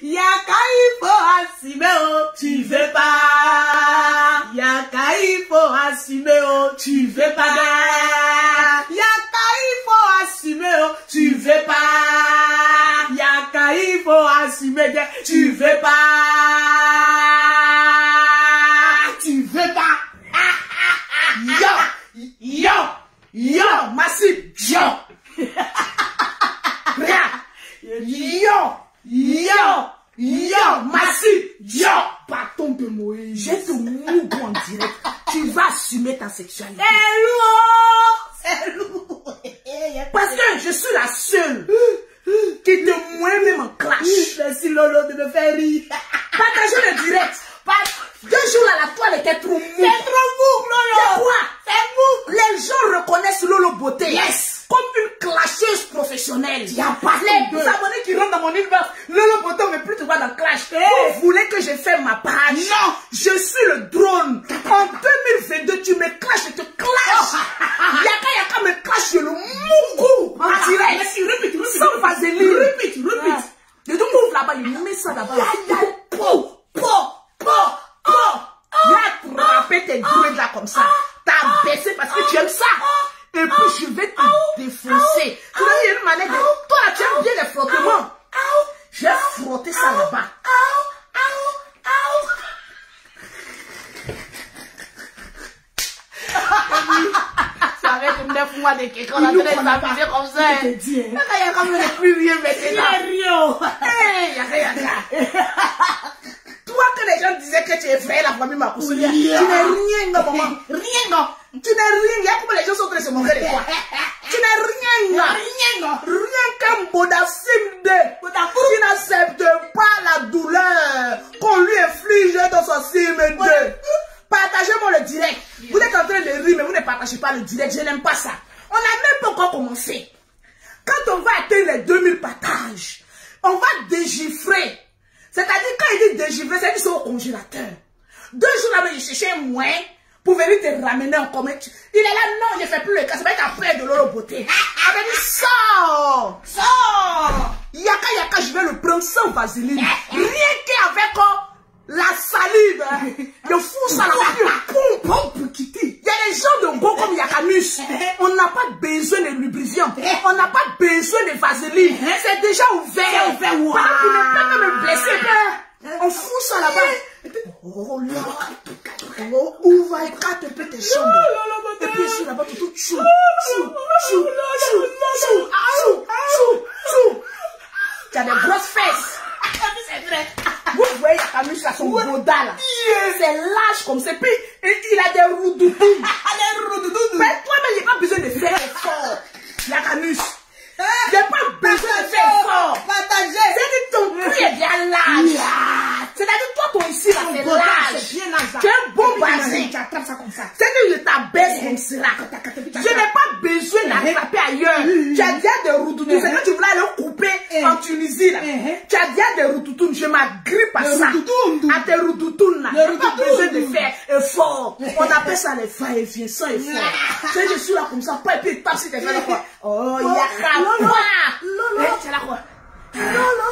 Yaka, il faut assumer, oh, tu veux pas. Yaka, il faut assumer, oh, tu veux pas. Yaka, il faut assumer, oh, tu veux pas. Yaka, il faut assumer, tu veux pas. Tu veux pas. Yo, massif, yo. Yo, massif, yo. Bâton de Moïse. Je te mouille en direct. Tu vas assumer ta sexualité. C'est lourd. Parce que je suis la seule qui te mouille même en clash. Merci Lolo de me faire rire. Partagez le direct. 2 jours là, la toile était trop mou. C'est trop mou, Lolo. C'est quoi? C'est mou. Les gens reconnaissent Lolo Beauté. Yes. Comme une clasheuse professionnelle. Il y a pas les abonnés qui rentrent dans mon inbox. Lolo Beauté, on ne veut plus te voir dans Clash. Vous voulez que je fasse ma page? Non. Je suis le drone. En 2022, tu me clashes, je te clash. Yaka me clash, je le moukou. En direct. Répète. Sans vaseline. Répète. Je te m'ouvre là-bas, il met ça là-bas. Il a attrapé tes dreads là comme ça. T'as baissé parce que tu aimes ça. Et puis je vais te défoncer. Tu vois, il y a une manière de... Toi là, tu aimes bien les frottements. Je vais frotter ça là-bas. Ça va être 9 mois de quelqu'un. On a traité s'amuser comme ça. Je te dis, hein. Il y a comme plus rien maintenant. Yaka. Toi que les gens disaient que tu es vrai, la famille m'a cousu. Tu n'es rien, non, maman. Rien, non. Tu n'es rien. Il y a comme les gens sont en train de se moquer de toi. Tu n'es rien. Rien qu'un Bodasim 2. Tu n'acceptes pas la douleur qu'on lui inflige dans son sim 2. Partagez-moi le direct. Vous êtes en train de rire, mais vous ne partagez pas le direct. Je n'aime pas ça. On n'a même pas encore commencé. Quand on va atteindre les 2000 partages, on va dégifrer. C'est-à-dire, quand il dit dégivrer, c'est qu'ils sont au congélateur. 2 jours là, il cherchait un moyen pour venir te ramener en commun. Il est là, non, je ne fais plus le cas. C'est pas qu'après de Lolo Beauté. Il avait dit, sors. Yaka, je vais le prendre sans vaseline. Rien qu'avec la salive. Je fous ça là-bas. Pour quitter. Il y a des gens de go comme Yakanus. On n'a pas besoin de lubrifiant. On n'a pas besoin de vaseline. C'est déjà ouvert. C'est ouvert, wow. Pendant qu'il ne peut pas me blesser. On fout ça là-bas. Oh là. Oh, ouvre et 4 tes chambres. Et puis ici là-bas, tout chou. Tu as des grosses fesses. C'est vrai. Vous voyez Yakanus là, son boda là. C'est large comme ça. Puis il a des roudoudous. Mais toi-même, il n'y a pas besoin de faire effort. Yakanus. Il n'y a pas besoin de faire effort. C'est-à-dire ton prix est bien large. C'est-à-dire toi, ton ici là, c'est large. Tu es un bon bassin. Tu attrapes ça comme ça. C'est-à-dire que ta baisse comme cela. Je n'ai pas besoin d'attraper ailleurs. Tu as déjà des routoutous. C'est quand tu voulais aller couper en Tunisie là. Tu as déjà des routoutous. Je m'agrippe à ça. À tes routoutous là. Tu n'as pas besoin de faire effort. On appelle ça les va-et-vient sans effort. C'est je suis là comme ça. Et puis tape si tu fais la quoi. Oh, Yaka. Lolo. C'est là quoi. Lolo.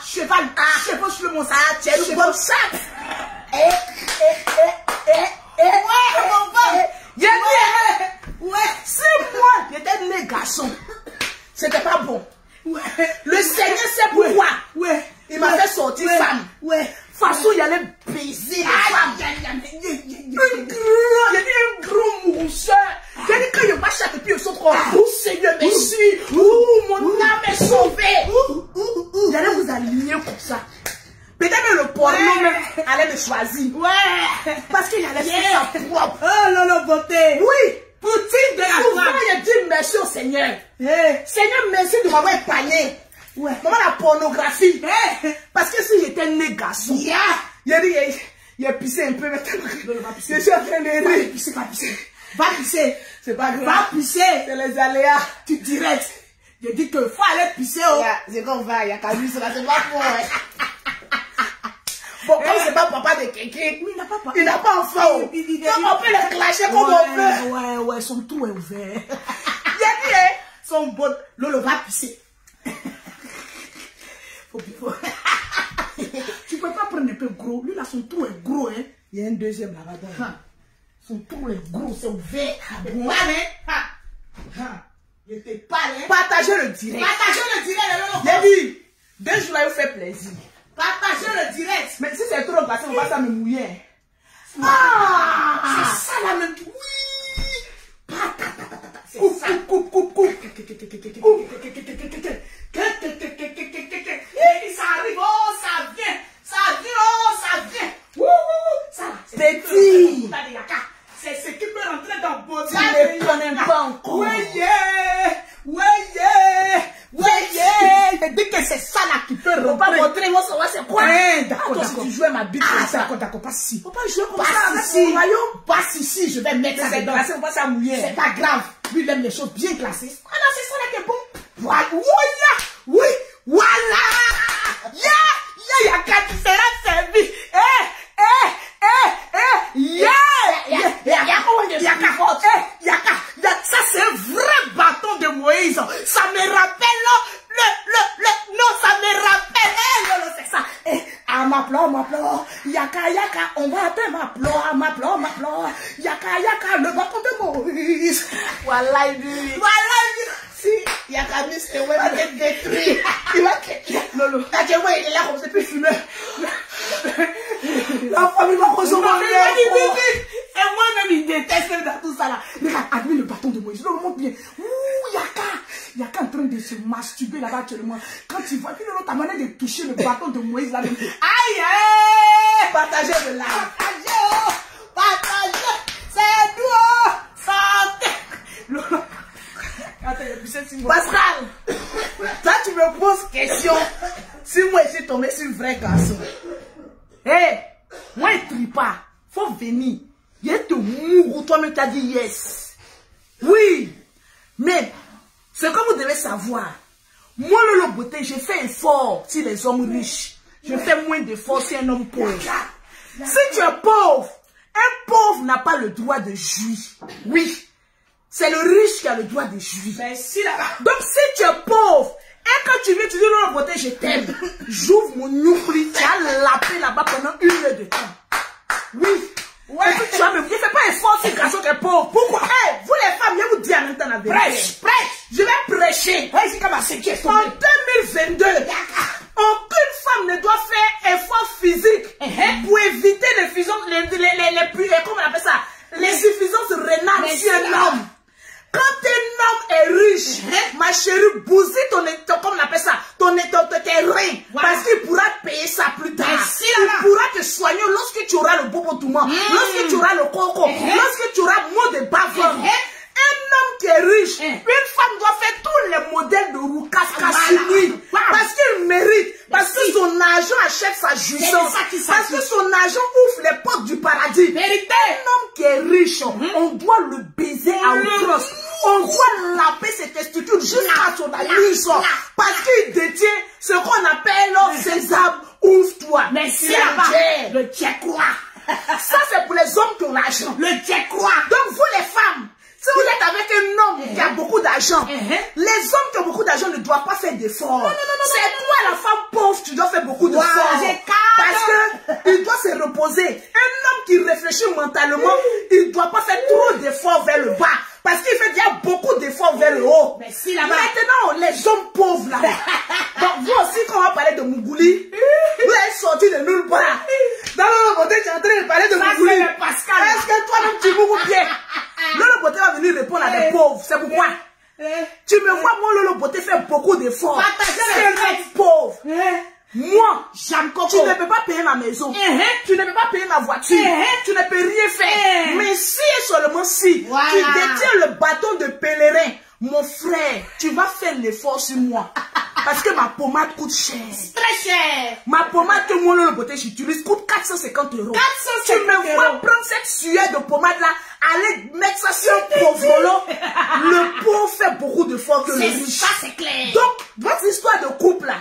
Cheval. Chevauche le mon sac. Tu es le bon sac. C'est moi. J'étais né garçon. C'était pas bon. Le Seigneur sait pourquoi. Il m'a fait sortir femme. Façon, il allait baiser les femmes. Il y a un gros mousseur. J'ai dit quand il va chaque pied, il saute quoi. Oh Seigneur, merci. Mon âme est sauvée. Il allait vous aligner comme ça. Peut-être le porno même allait me choisir. Parce qu'il allait faire sa propre. Oh, Lolo Beauté. Oui. Poutine de la femme. Il a dit merci au Seigneur. Seigneur, merci de m'avoir épargné. Maman, la pornographie. Parce que si j'étais né garçon, il a dit, il a pissé un peu. Je suis en train de rire. Va pisser. Va pisser. C'est pas grave. Va pisser. C'est les aléas. Tu dirais. Je dis que faut aller pisser. C'est qu'on va, il y a qu'à lui, c'est pas pour. Bon, comme c'est pas papa de quelqu'un, il n'a pas enfant. Donc on peut les clasher comme on veut. Son trou est ouvert. Il a dit, son bon, Lolo va pisser. peu gros. Lui, là, son trou est gros, hein. Il y a un deuxième là-bas. Son trou est gros, c'est ouvert. Bon, je te parle. Partagez le direct. Partagez le direct. J'ai dit, 2 jours là, il fait plaisir. Partagez le direct. Mais si c'est trop glacé, on va ça me mouiller. Ah, c'est ça la même. Oui. Coupe. Ça arrive, oh, ça vient. Ça vient. C'est petit. C'est ce qui peut rentrer dans le body. Tu ne connais pas encore. Ouais. Je dis que c'est ça là qui peut rentrer. On va montrer, on va savoir c'est quoi. D'accord. Si tu jouais ma bite comme ça. D'accord. Pas si. Faut pas jouer comme Pas ça. ici. Passe ici, je vais mettre ça C'est dedans. glacé, on va ça mouiller. C'est pas grave. Lui, il aime les choses bien glacées. Ah non, c'est ça là qui est bon. Voilà. Oui. Voilà. Yaka, tu seras servi. Yaka, ça c'est un vrai bâton de Moïse. Ça me rappelle non, ça me rappelle. C'est ça. À ma plore. Yaka, on va atteindre ma plore. Yaka, le bâton de Moïse. Voilà, lui. Si, Yaka, c'est ouais, il va te détruire. Il va te... Lolo. Quand tu vois, il est là comme c'est plus fumé. La famille va consommer. Et moi-même, il déteste dans tout ça là. Regarde, admire le bâton de Moïse. Le montre bien. Ouh, Yaka en train de se masturber là-bas actuellement. Quand tu vois, puis l'autre, ta manière de toucher le bâton de Moïse là. Aïe! Partagez le live. Partagez. C'est doux. Santé. Pascal, toi tu me poses question si moi je suis tombé sur un vrai garçon. Moi je ne trie pas, faut venir. Il te mourre, toi-même tu as dit yes. Oui, mais ce que vous devez savoir, moi le beauté, je fais effort si les hommes riches. Je fais moins d'efforts si un homme pauvre. Si tu es pauvre, un pauvre n'a pas le droit de jouir. Oui. C'est le riche qui a le droit de jouir. Donc si tu es pauvre, et quand tu viens, tu dis non, beauté, je t'aime. J'ouvre mon noupli, tu as lapé là-bas pendant 1 heure de temps. Oui. Ouais. Tu vas me dire, fais pas effort si le garçon est pauvre. Pourquoi? Vous les femmes, je vous dis en même temps la vérité. Prêche. Je vais prêcher. En 2022, aucune femme ne doit faire effort physique pour éviter les comment on appelle ça? Les suffisances rénales si un homme. Quand un homme est riche, ma chérie, bousille comment on appelle ça, tes reins, parce qu'il pourra payer ça plus tard. Il pourra te soigner lorsque tu auras le bobotouma, lorsque tu auras le coco, lorsque tu auras moins de bavard. Un homme qui est riche, une femme doit faire tous les modèles de Roukas Kassini, parce qu'il mérite, parce que son argent achète sa jouissance, parce que son argent ouvre les portes du paradis. Un homme qui est riche, on doit le baiser à outrance. On doit laver ses testicules jusqu'à son anus, parce qu'il détient ce qu'on appelle sésame, ouvre-toi. Mais si là-bas, le tchèquois. Ça c'est pour les hommes qui ont l'argent. Le tchèquois. Donc vous les femmes, si vous êtes avec un homme qui a beaucoup d'argent, les hommes qui ont beaucoup d'argent ne doivent pas faire d'efforts. C'est toi la femme pauvre, tu dois faire beaucoup d'efforts. Parce qu'il doit se reposer. Un homme qui réfléchit mentalement, il ne doit pas faire trop d'efforts vers le bas. Parce qu'il fait déjà beaucoup d'efforts vers le haut. Mais si là-bas. Maintenant, les hommes pauvres là. Donc vous aussi, quand on va parler de Mougouli, vous êtes sorti de nulle part. Dans le côté, tu es en train de parler de Mougouli. Est-ce que toi-même tu mougouli bien? Lolo Beauté va venir répondre à des pauvres. C'est pourquoi tu me vois, moi, Lolo Beauté fait beaucoup d'efforts. C'est un pauvre. Moi, tu ne peux pas payer ma maison. Tu ne peux pas payer ma voiture. Tu ne peux rien faire. Mais si et seulement si tu détiens le bâton de pèlerin, mon frère, tu vas faire l'effort sur moi. Parce que ma pommade coûte cher. Très cher. Ma pommade que moi, le beauté, j'utilise coûte 450 €. 450 €. Tu me vois prendre cette sueur de pommade là, aller mettre ça sur un pauvre. Le pauvre fait beaucoup d'efforts que le riche. Ça, c'est clair. Donc, votre histoire de couple là,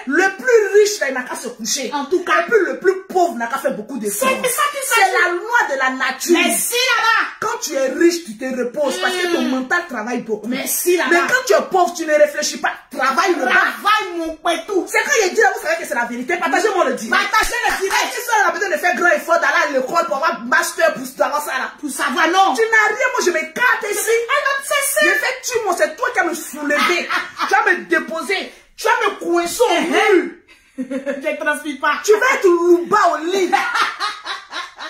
le plus riche là, il n'a qu'à se coucher. En tout cas, le plus pauvre n'a qu'à faire beaucoup d'efforts. C'est la loi de la nature. Mais si là-bas, quand tu es riche, tu te reposes parce que ton mental travaille beaucoup. Mais si là-bas. Mais quand tu es pauvre, tu ne réfléchis pas. Travaille le bas. Travaille mon pétou. C'est quand il dit là, vous savez que c'est la vérité. Partagez-moi le direct. Partagez le direct. on a besoin de faire grand effort d'aller à l'école pour avoir master pour savoir ça là. Pour savoir, non. Tu n'as rien, moi je m'écarte ici. Effectivement, c'est toi qui vas me soulever. Tu vas me déposer. Tu vas me coincer au mur. Je ne transpire pas. Tu vas être louba au lit.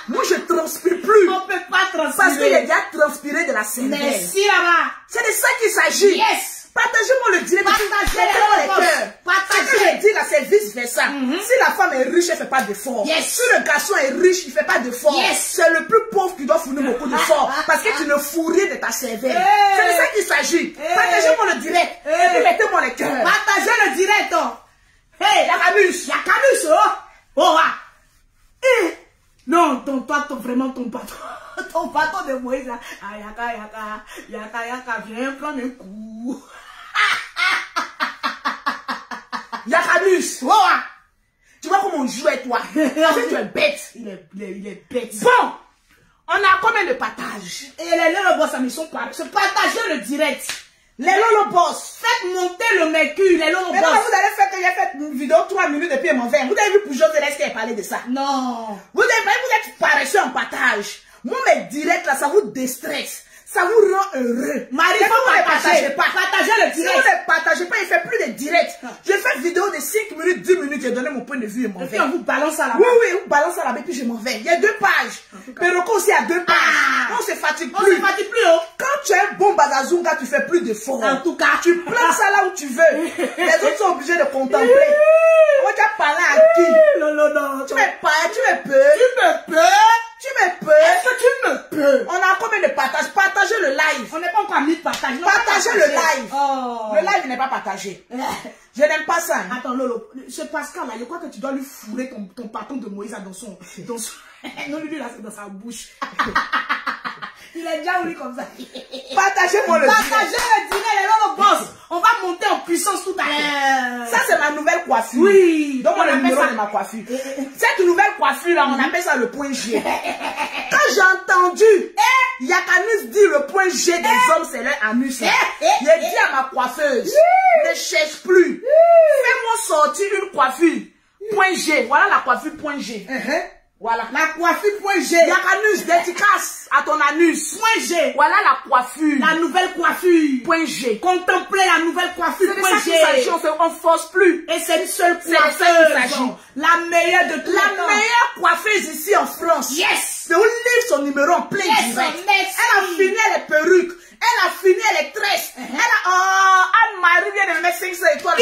Moi, je ne transpire plus. On ne peut pas transpirer. Parce qu'il a déjà transpiré de la cervelle. Merci là-bas. C'est de ça qu'il s'agit. Yes. Partagez-moi le direct. Partagez-moi le cœur. Ce que je dis là, c'est vice-versa. Si la femme est riche, elle ne fait pas d'effort. Yes. Si le garçon est riche, il ne fait pas d'effort. Yes. C'est le plus pauvre qui doit fournir beaucoup d'efforts. Parce que tu ne fous rien de ta cervelle. C'est de ça qu'il s'agit. Partagez-moi le direct. Et puis mettez-moi le cœur. Partagez le direct. Hey, la camus. La camus, oh. Oh, ah. Non, vraiment ton patron. Ton patron de Moïse, là. Ah, yaka, viens prendre un coup. Yakamus. Oh, ah. Tu vois comment on joue avec toi. Tu es bête. Il est bête. Bon, on a combien de partages? Et les Lolo Boss, ils sont pas. Se partager le direct. Les Lolo Boss, faites monter le mercure. Les Lolo Boss. Mais non, vous allez faire que j'ai fait une vidéo 3 minutes depuis mon verre. Vous avez vu Pujol Céleste qui a parlé de ça? Non. Vous êtes paresseux en partage. Moi, mes directs là, ça vous déstresse. Ça vous rend heureux. Marie, il faut ne partagez pas. Partagez le direct. Si vous ne partagez pas, il ne fait plus de direct. Je fais vidéo de 5 minutes, 10 minutes, j'ai donné mon point de vue et m'en vais. On vous balance à la main. Oui, on balance à la main, puis je m'en vais. Il y a 2 pages. Peroko aussi a 2 pages. On se fatigue plus. On se fatigue plus, oh. Quand tu es un bon bagazunga, tu fais plus d'efforts. En tout cas. Tu plantes ça là où tu veux. Les autres sont obligés de contempler. On va parler à qui? Non. Tu me peux. Est-ce que tu me peux? On a combien de partages? Partagez le live. On n'est pas encore mis de partage. Partagez le live. Oh. Le live n'est pas partagé. Je n'aime pas ça. Hein. Attends, Lolo, ce Pascal là, je crois que tu dois lui fourrer ton patron de Moïse dans son... non, lui là, c'est dans sa bouche. Il est déjà voulu comme ça. Partagez-moi le direct. Partagez le direct, les Lolo Boss. On va monter en puissance tout à l'heure. Ça, c'est ma nouvelle coiffure. Oui. Donne-moi le numéro de ma coiffure. Cette nouvelle coiffure là, on appelle ça le point G. Quand j'ai entendu Yakanis dire le point G des hommes, c'est leur anus. J'ai dit à ma coiffeuse, ne cherche plus. Fais-moi sortir une coiffure. Point G. Voilà la coiffure point G. Voilà. La coiffure point G. Yakanus, dédicace à ton anus. Point G. Voilà la coiffure. La nouvelle coiffure. Point G. Contemplez la nouvelle coiffure. C'est de ça qu'il s'agit, on ne force plus. Et c'est une seule coiffeuse. La meilleure de tous les temps. La meilleure coiffeuse ici en France. Yes. C'est où livre son numéro en plein direct. Elle a fini les perruques. Elle a fini les tresses. Elle a... Anne-Marie vient de mettre 500 étoiles.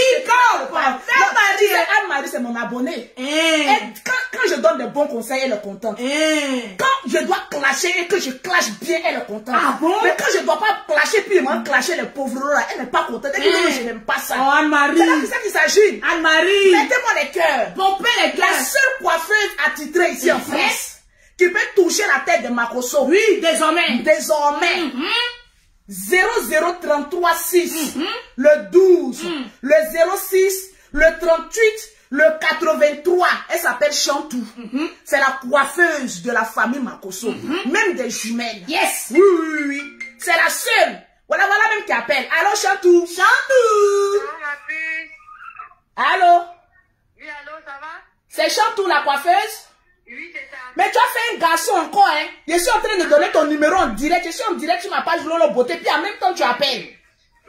Anne-Marie, c'est mon abonné. Et quand je donne des bons conseils, elle est contente. Quand je dois clasher et que je clash bien, elle est contente. Ah bon? Mais quand je ne dois pas clasher, puis moi clasher les pauvres là, elle n'est pas contente. Elle dit que je n'aime pas ça. Oh, Anne-Marie. C'est ça qu'il s'agit. Anne-Marie. Mettez-moi les cœurs. Pompez les cœurs. La seule coiffeuse attitrée ici en France qui peut toucher la tête de Makoso. Oui, désormais. 00336, le 12, le 06, le 38, le 83. Elle s'appelle Chantou. C'est la coiffeuse de la famille Makoso. Même des jumelles. Yes. Oui. C'est la seule. Voilà même qui appelle. Allô, Chantou. Allô. Oui, allô, ça va? C'est Chantou, la coiffeuse? Oui, c'est ça. Mais tu as fait un garçon encore, hein? Je suis en train de donner ton numéro en direct. Je suis en direct sur ma page Lolo Beauté. Puis en même temps, tu appelles.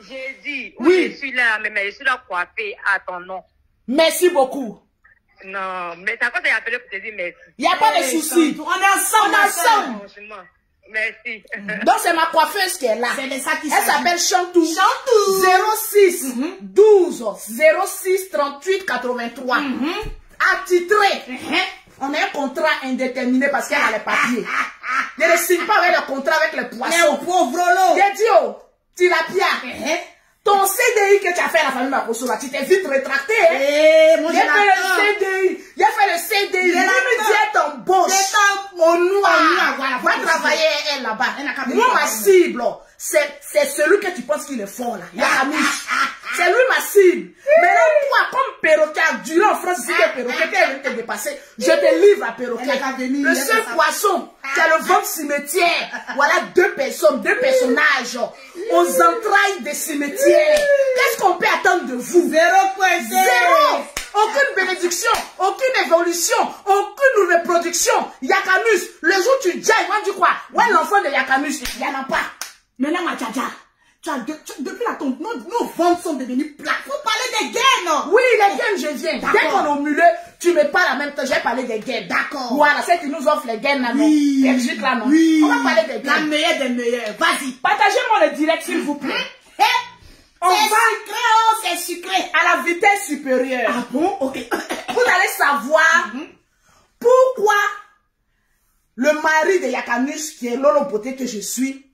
J'ai dit, oui, je suis là, mais je suis là coiffée à ton nom. Merci beaucoup. Non, mais c'est à quoi t'as appelé pour te dire merci? Il n'y a pas de souci. On est ensemble. Franchement, merci. Donc, c'est ma coiffeuse qui est là. C'est de ça qui Elle s'appelle Chantou. 06 12 06 38 83. Attitré. On a un contrat indéterminé parce qu'elle a les papiers. Je ne signe pas avec le contrat avec les poissons. Mais au pauvre lot. J'ai dit, oh, Tilapia, ton CDI que tu as fait à la famille Makoso, là, tu t'es vite rétracté. J'ai fait le CDI. J'ai fait le CDI. Je me dis, elle t'embauche. Au noir. Va travailler elle là-bas. Moi, ma cible, c'est celui que tu penses qu'il est fort là. Yakamis. C'est lui ma cible. Maintenant, toi, comme perroquet, durant en France, si tu es perroquet, tu es te dépasser, je te livre à perroquet. Le seul poisson qui a le ventre cimetière. Voilà 2 personnes, 2 personnages aux entrailles des cimetières. Qu'est-ce qu'on peut attendre de vous? 0.0. aucune bénédiction, aucune évolution, aucune reproduction. Yakanus, le jour où tu dis, ils vont dire quoi? Ouais, l'enfant de Yakanus, il n'y en a pas. Maintenant, ma Djadia, depuis la tombe, nos ventres sont devenus plats. Faut parler des gaines. Oui, les gaines, je viens. Dès qu'on est au milieu, tu me parles en même temps. J'ai parlé des gaines. D'accord. Voilà, c'est qui nous offre les gaines là, non? Oui. Belgique là, non? Oui. On va parler des gaines. La meilleure des meilleures. Vas-y. Partagez-moi le direct, s'il vous plaît. On va Sucré, oh, c'est sucré. à la vitesse supérieure. Ah bon? Ok. Vous allez savoir pourquoi le mari de Yakanus, qui est Lolo Beauté que je suis,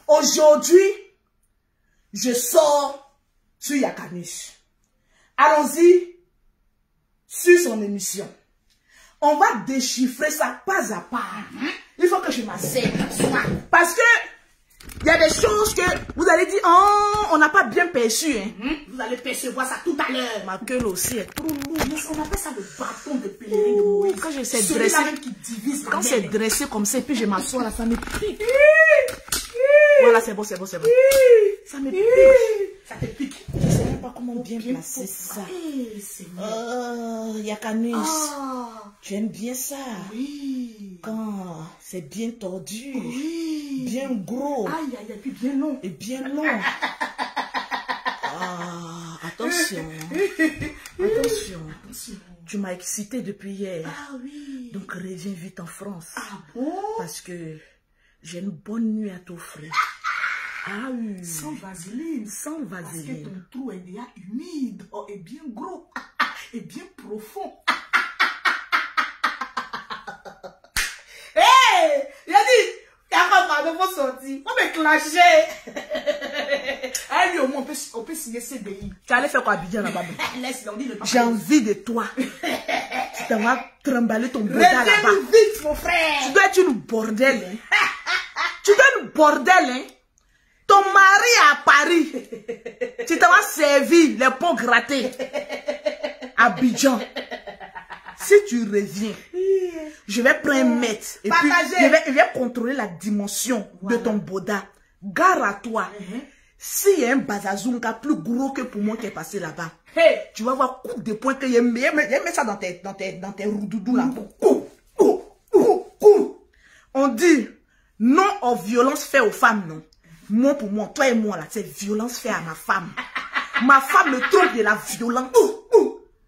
aujourd'hui, je sors sur Yakanus. Allons-y sur son émission. On va déchiffrer ça pas à pas. Il faut que je m'asseye. Parce que il y a des choses que vous allez dire, oh, on n'a pas bien perçu. Hein. Vous allez percevoir ça tout à l'heure. Ma queue aussi est trop lourde. On appelle ça le bâton de pèlerin de Moïse. Quand je sais Celui-là dresser, même qui divise la quand mer. c'est dressé comme ça, et puis je m'assois là, ça me pique. Voilà, c'est bon, c'est bon, c'est bon. Ça me pique. Ça te pique. Je ne sais même pas comment bien placer ça. Yakanus, tu aimes bien ça? Oui. Quand c'est bien tordu, Oui. bien gros Aïe, aïe, aïe, puis bien long. et bien long. Attention. Attention. Tu m'as excité depuis hier. Ah oui. Donc reviens vite en France. Ah bon? Parce que j'ai une bonne nuit à t'offrir. Ah oui. Sans vaseline. Sans Parce que vaseline. ton trou est déjà humide. Oh, et bien gros. Et bien profond. Hé! Il a dit, il y a pas de vos sorties. On me clasher. Ah lui, au moins, on peut signer CDI. Tu allais faire quoi à Abidjan là-bas? Laisse, on dit le J'ai envie de toi. Tu t'en vas trimballer ton boda là-bas. reviens vite, mon frère. Tu dois être une bordel. Hein? Tu dois être une bordel. Hein? Ton mari est à Paris. Tu t'en vas servir les pots grattés. Abidjan. Si tu reviens, je vais prendre un mètre. Et puis, je vais contrôler la dimension de ton boda. Gare à toi. S'il y a un bazazunga plus gros que pour moi qui est passé là-bas, tu vas voir coup de poing que il met ça dans tes roudoudous là. On dit non aux violences faites aux femmes, non. Moi pour moi, toi et moi là, c'est violence faite à ma femme. Ma femme me trompe de la violence.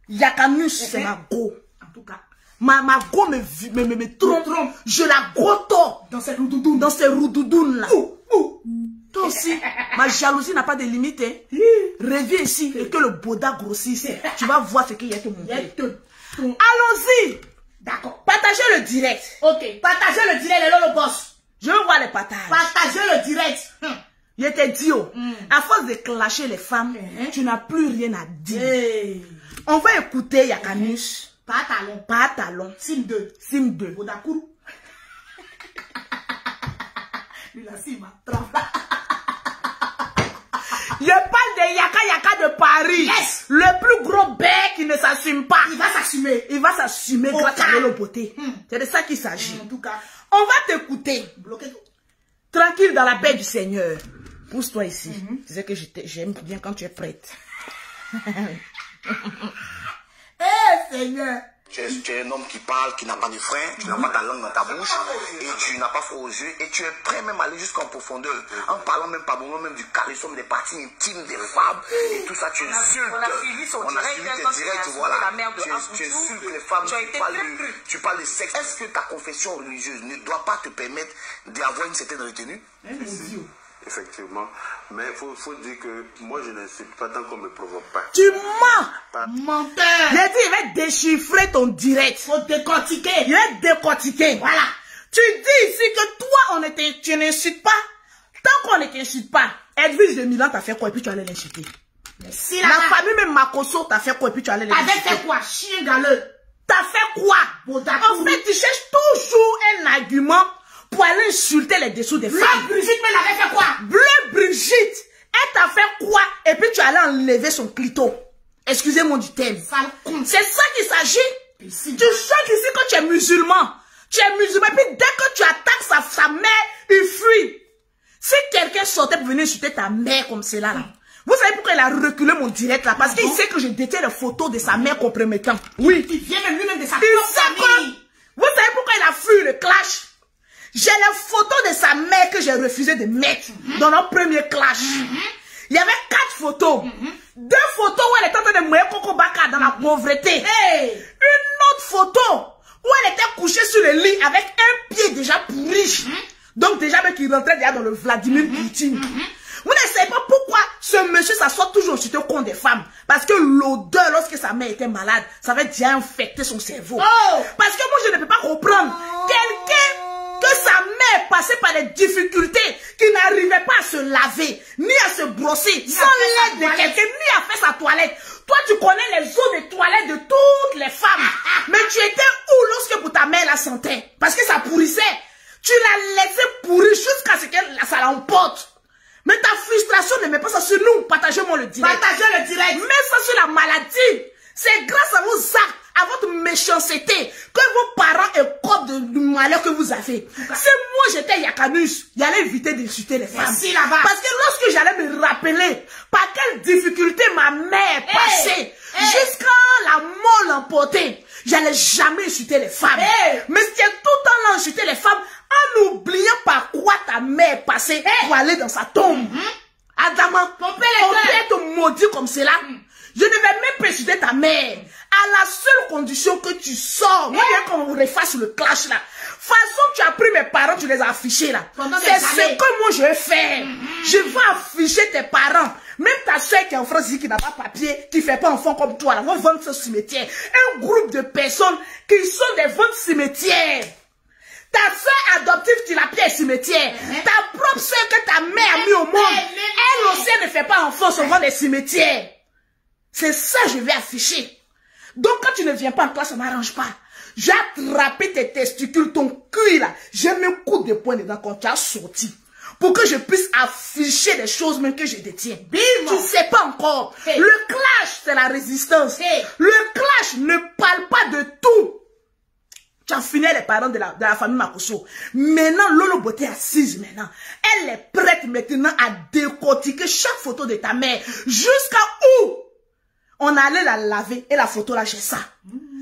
Yakanus, c'est ma go. En tout cas, Ma go me trompe. Je la goto dans cette roudoudou. dans ces roudoudounes là. Toi aussi, ma jalousie n'a pas de limite. Hein. Reviens ici et que le boda grossisse. Tu vas voir ce qu'il y a te montrer. Allons-y. D'accord. Partagez le direct. Ok. Partagez le direct, les Lolo Boss. Je veux voir les partages. Partagez le direct. Je t'ai dit, à force de clasher les femmes, tu n'as plus rien à dire. Hey. On va écouter Yakanus. Pas talon. Pas talon. Sim 2. Sim 2. Bodakourou. Lui, la sim, tremble. Je parle de Yaka de Paris. Yes. Le plus gros bec qui ne s'assume pas. Il va s'assumer. Il va s'assumer grâce à Lolo Beauté. C'est de ça qu'il s'agit. En tout cas, On va t'écouter. bloquez tout. Tranquille dans la paix du Seigneur. Pousse-toi ici. Tu sais que j'aime bien quand tu es prête. Eh, Seigneur. Tu es un homme qui parle, qui n'a pas de frein, tu n'as pas ta langue dans ta bouche, et tu n'as pas froid aux yeux, et tu es prêt même à aller jusqu'en profondeur, en parlant même pas bon, même du charisme, des parties intimes des femmes, et tout ça, tu insultes. On a suivi son On a direct, suivi quand tes il directs, a voilà. la mère de Tu Aboutou, insultes les femmes, tu as été tu parles de sexe. Est-ce que ta confession religieuse ne doit pas te permettre d'avoir une certaine retenue? Effectivement, mais il faut dire que moi je n'insulte pas tant qu'on ne me provoque pas. Tu mens. Menteur. J'ai dit, il va déchiffrer ton direct. Faut décortiquer. Il va décortiquer. Voilà. Tu dis ici que toi, tu n'insultes pas. Tant qu'on ne t'insulte pas, Edwige de Milan t'a fait quoi et puis tu allais l'insulter. Si La famille même Makoso t'a fait quoi et puis tu allais Avec l'insulter. fait quoi? Chien galeux. T'as fait quoi? Bodakourou. En fait, tu cherches toujours un argument pour aller insulter les dessous des Là, femmes. Brigitte, mais elle avait fait quoi? Bleu Brigitte, elle t'a fait quoi? Et puis tu allais enlever son clito. Excusez-moi du thème. Sale con. C'est ça qu'il s'agit. Ici. Tu sens ici que tu es musulman. Tu es musulman. Et puis dès que tu attaques sa mère, il fuit. Si quelqu'un sortait pour venir insulter ta mère comme cela, là, Vous savez pourquoi il a reculé mon direct là? Parce qu'il sait que je détiens les photos de sa mère compromettant. Oui. Il vient même lui-même de sa propre famille. Vous savez pourquoi il a fui le clash? J'ai les photos de sa mère que j'ai refusé de mettre dans notre premier clash. Il y avait 4 photos. 2 photos où elle était en train de mourir Coco Baka dans la pauvreté. Une autre photo où elle était couchée sur le lit avec un pied déjà pourri. Donc déjà, mais qui rentrait déjà dans le Vladimir Poutine. Vous ne savez pas pourquoi ce monsieur s'assoit toujours sur le compte des femmes. Parce que l'odeur, lorsque sa mère était malade, ça avait déjà infecté son cerveau. Parce que moi, je ne peux pas comprendre. Quelqu'un que sa mère passait par des difficultés, qui n'arrivait pas à se laver, ni à se brosser, sans l'aide de quelqu'un, ni à faire sa toilette. Toi, tu connais les eaux de toilette de toutes les femmes. Mais tu étais où lorsque pour ta mère la sentait? Parce que ça pourrissait. Tu l'as laissé pourrir jusqu'à ce que ça l'emporte. Mais ta frustration ne met pas ça sur nous. Partagez-moi le direct. Partagez le direct. Mets ça sur la maladie. C'est grâce à vos actes, à votre méchanceté, que vos parents écopent du malheur que vous avez. Si moi j'étais Yakanus, j'allais éviter d'insulter les femmes. Merci là-bas. Parce que lorsque j'allais me rappeler par quelle difficulté ma mère passait, jusqu'à la mort l'emporter, j'allais jamais insulter les femmes. Mais c'était tout le temps là insulter les femmes, en oubliant par quoi ta mère passait pour aller dans sa tombe. Adama, on peut être maudit comme cela. Je ne vais même pas insulter ta mère. À la seule condition que tu sors. Moi, bien qu'on refasse le clash là. Façon, tu as pris mes parents, tu les as affichés là. C'est ce que moi je vais faire. Je vais afficher tes parents. Même ta soeur qui est en France ici, qui n'a pas papier, qui ne fait pas enfant comme toi là, va vendre ce cimetière. Un groupe de personnes qui sont des ventes cimetières. Ta soeur adoptive, tu la pieds cimetière. Ta propre soeur que ta mère a mis au monde, elle aussi elle ne fait pas enfant, se vend des cimetières. C'est ça que je vais afficher. Donc quand tu ne viens pas en classe, ça ne m'arrange pas. J'ai attrapé tes testicules, ton cul là. J'ai mis un coup de poing dedans quand tu as sorti. Pour que je puisse afficher des choses même que je détiens. Tu ne sais pas encore. Le clash, c'est la résistance. Le clash ne parle pas de tout. Tu as fini les parents de la famille Makosso. Maintenant, Lolo Beauté assise maintenant. Elle est prête maintenant à décortiquer chaque photo de ta mère. Jusqu'à où on allait la laver et la photo là, j'ai ça.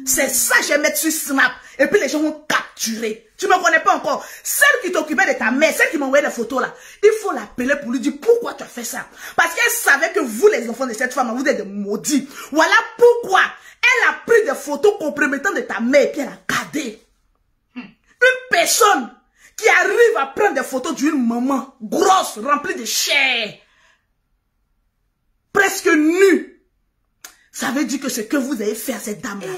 C'est ça que je vais mettre sur Snap. Et puis les gens vont capturer. Tu ne me connais pas encore. Celle qui t'occupait de ta mère, celle qui m'envoyait les photos là, il faut l'appeler pour lui dire pourquoi tu as fait ça. Parce qu'elle savait que vous, les enfants de cette femme, vous êtes des maudits. Voilà pourquoi elle a pris des photos compromettantes de ta mère et puis elle a gardé. Une personne qui arrive à prendre des photos d'une maman grosse, remplie de chair, presque nue. Ça veut dire que ce que vous avez fait à cette dame-là,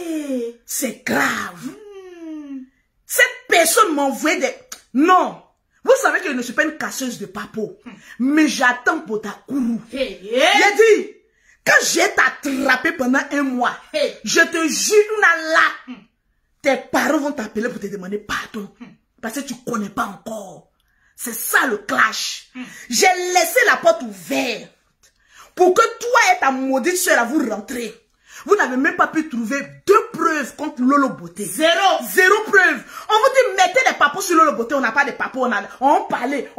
c'est grave. Cette personne m'a envoyé des... Non. Vous savez que je ne suis pas une casseuse de papo. Mais j'attends pour ta courroux. J'ai dit, quand j'ai t'attrapé pendant 1 mois, je te jure, là, tes parents vont t'appeler pour te demander pardon. Parce que tu ne connais pas encore. C'est ça le clash. J'ai laissé la porte ouverte. Pour que toi et ta maudite soeur vous rentrez. Vous n'avez même pas pu trouver 2 preuves contre Lolo Beauté. Zéro preuve. On vous dit mettez des papos sur Lolo Beauté. On n'a pas de papos. On parlait.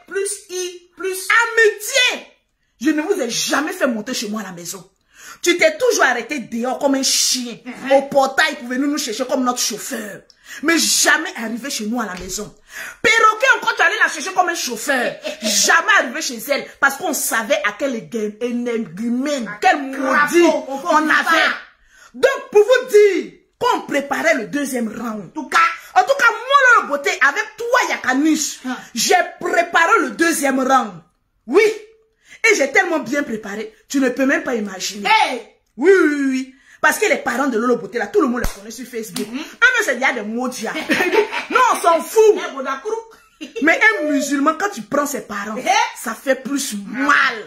Plus I, plus amitié. Je ne vous ai jamais fait monter chez moi à la maison. Tu t'es toujours arrêté dehors comme un chien. Au portail pour venir nous chercher comme notre chauffeur. Mais jamais arrivé chez nous à la maison. Perroquet encore, tu allais la chercher comme un chauffeur. Jamais arrivé chez elle. Parce qu'on savait à quel énergumène, quel maudit on avait. Donc, pour vous dire qu'on préparait le 2e round. En tout cas, moi, la beauté, avec toi, Yakanus, j'ai préparé le 2e round. Oui. Et j'ai tellement bien préparé, tu ne peux même pas imaginer. Oui. Parce que les parents de Lolo Beauté, là, tout le monde les connaît sur Facebook. Mais c'est déjà des maudits. Non, on s'en fout. Mais un musulman, quand tu prends ses parents, ça fait plus mal.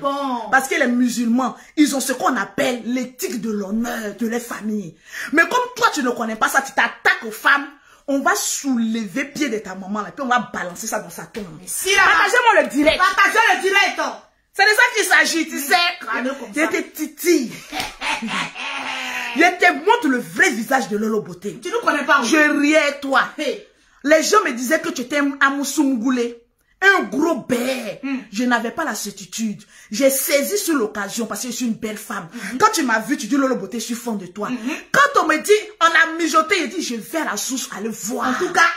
Parce que les musulmans, ils ont ce qu'on appelle l'éthique de l'honneur de leur famille. Mais comme toi, tu ne connais pas ça, tu t'attaques aux femmes, on va soulever pied de ta maman, là, puis on va balancer ça dans sa tombe. Partagez-moi le direct. Partagez le direct. C'est de ça qu'il s'agit, tu sais. Je te titille. Je te montre le vrai visage de Lolo Beauté. Tu ne connais pas. Je riais toi. Les gens me disaient que tu étais un Amoussou Mougoulé. un gros béret. Je n'avais pas la certitude. J'ai saisi sur l'occasion parce que je suis une belle femme. Quand tu m'as vu, tu dis Lolo Beauté, je suis fan de toi. Quand on me dit, on a mijoté, il dit, je vais à la source aller voir. En tout cas,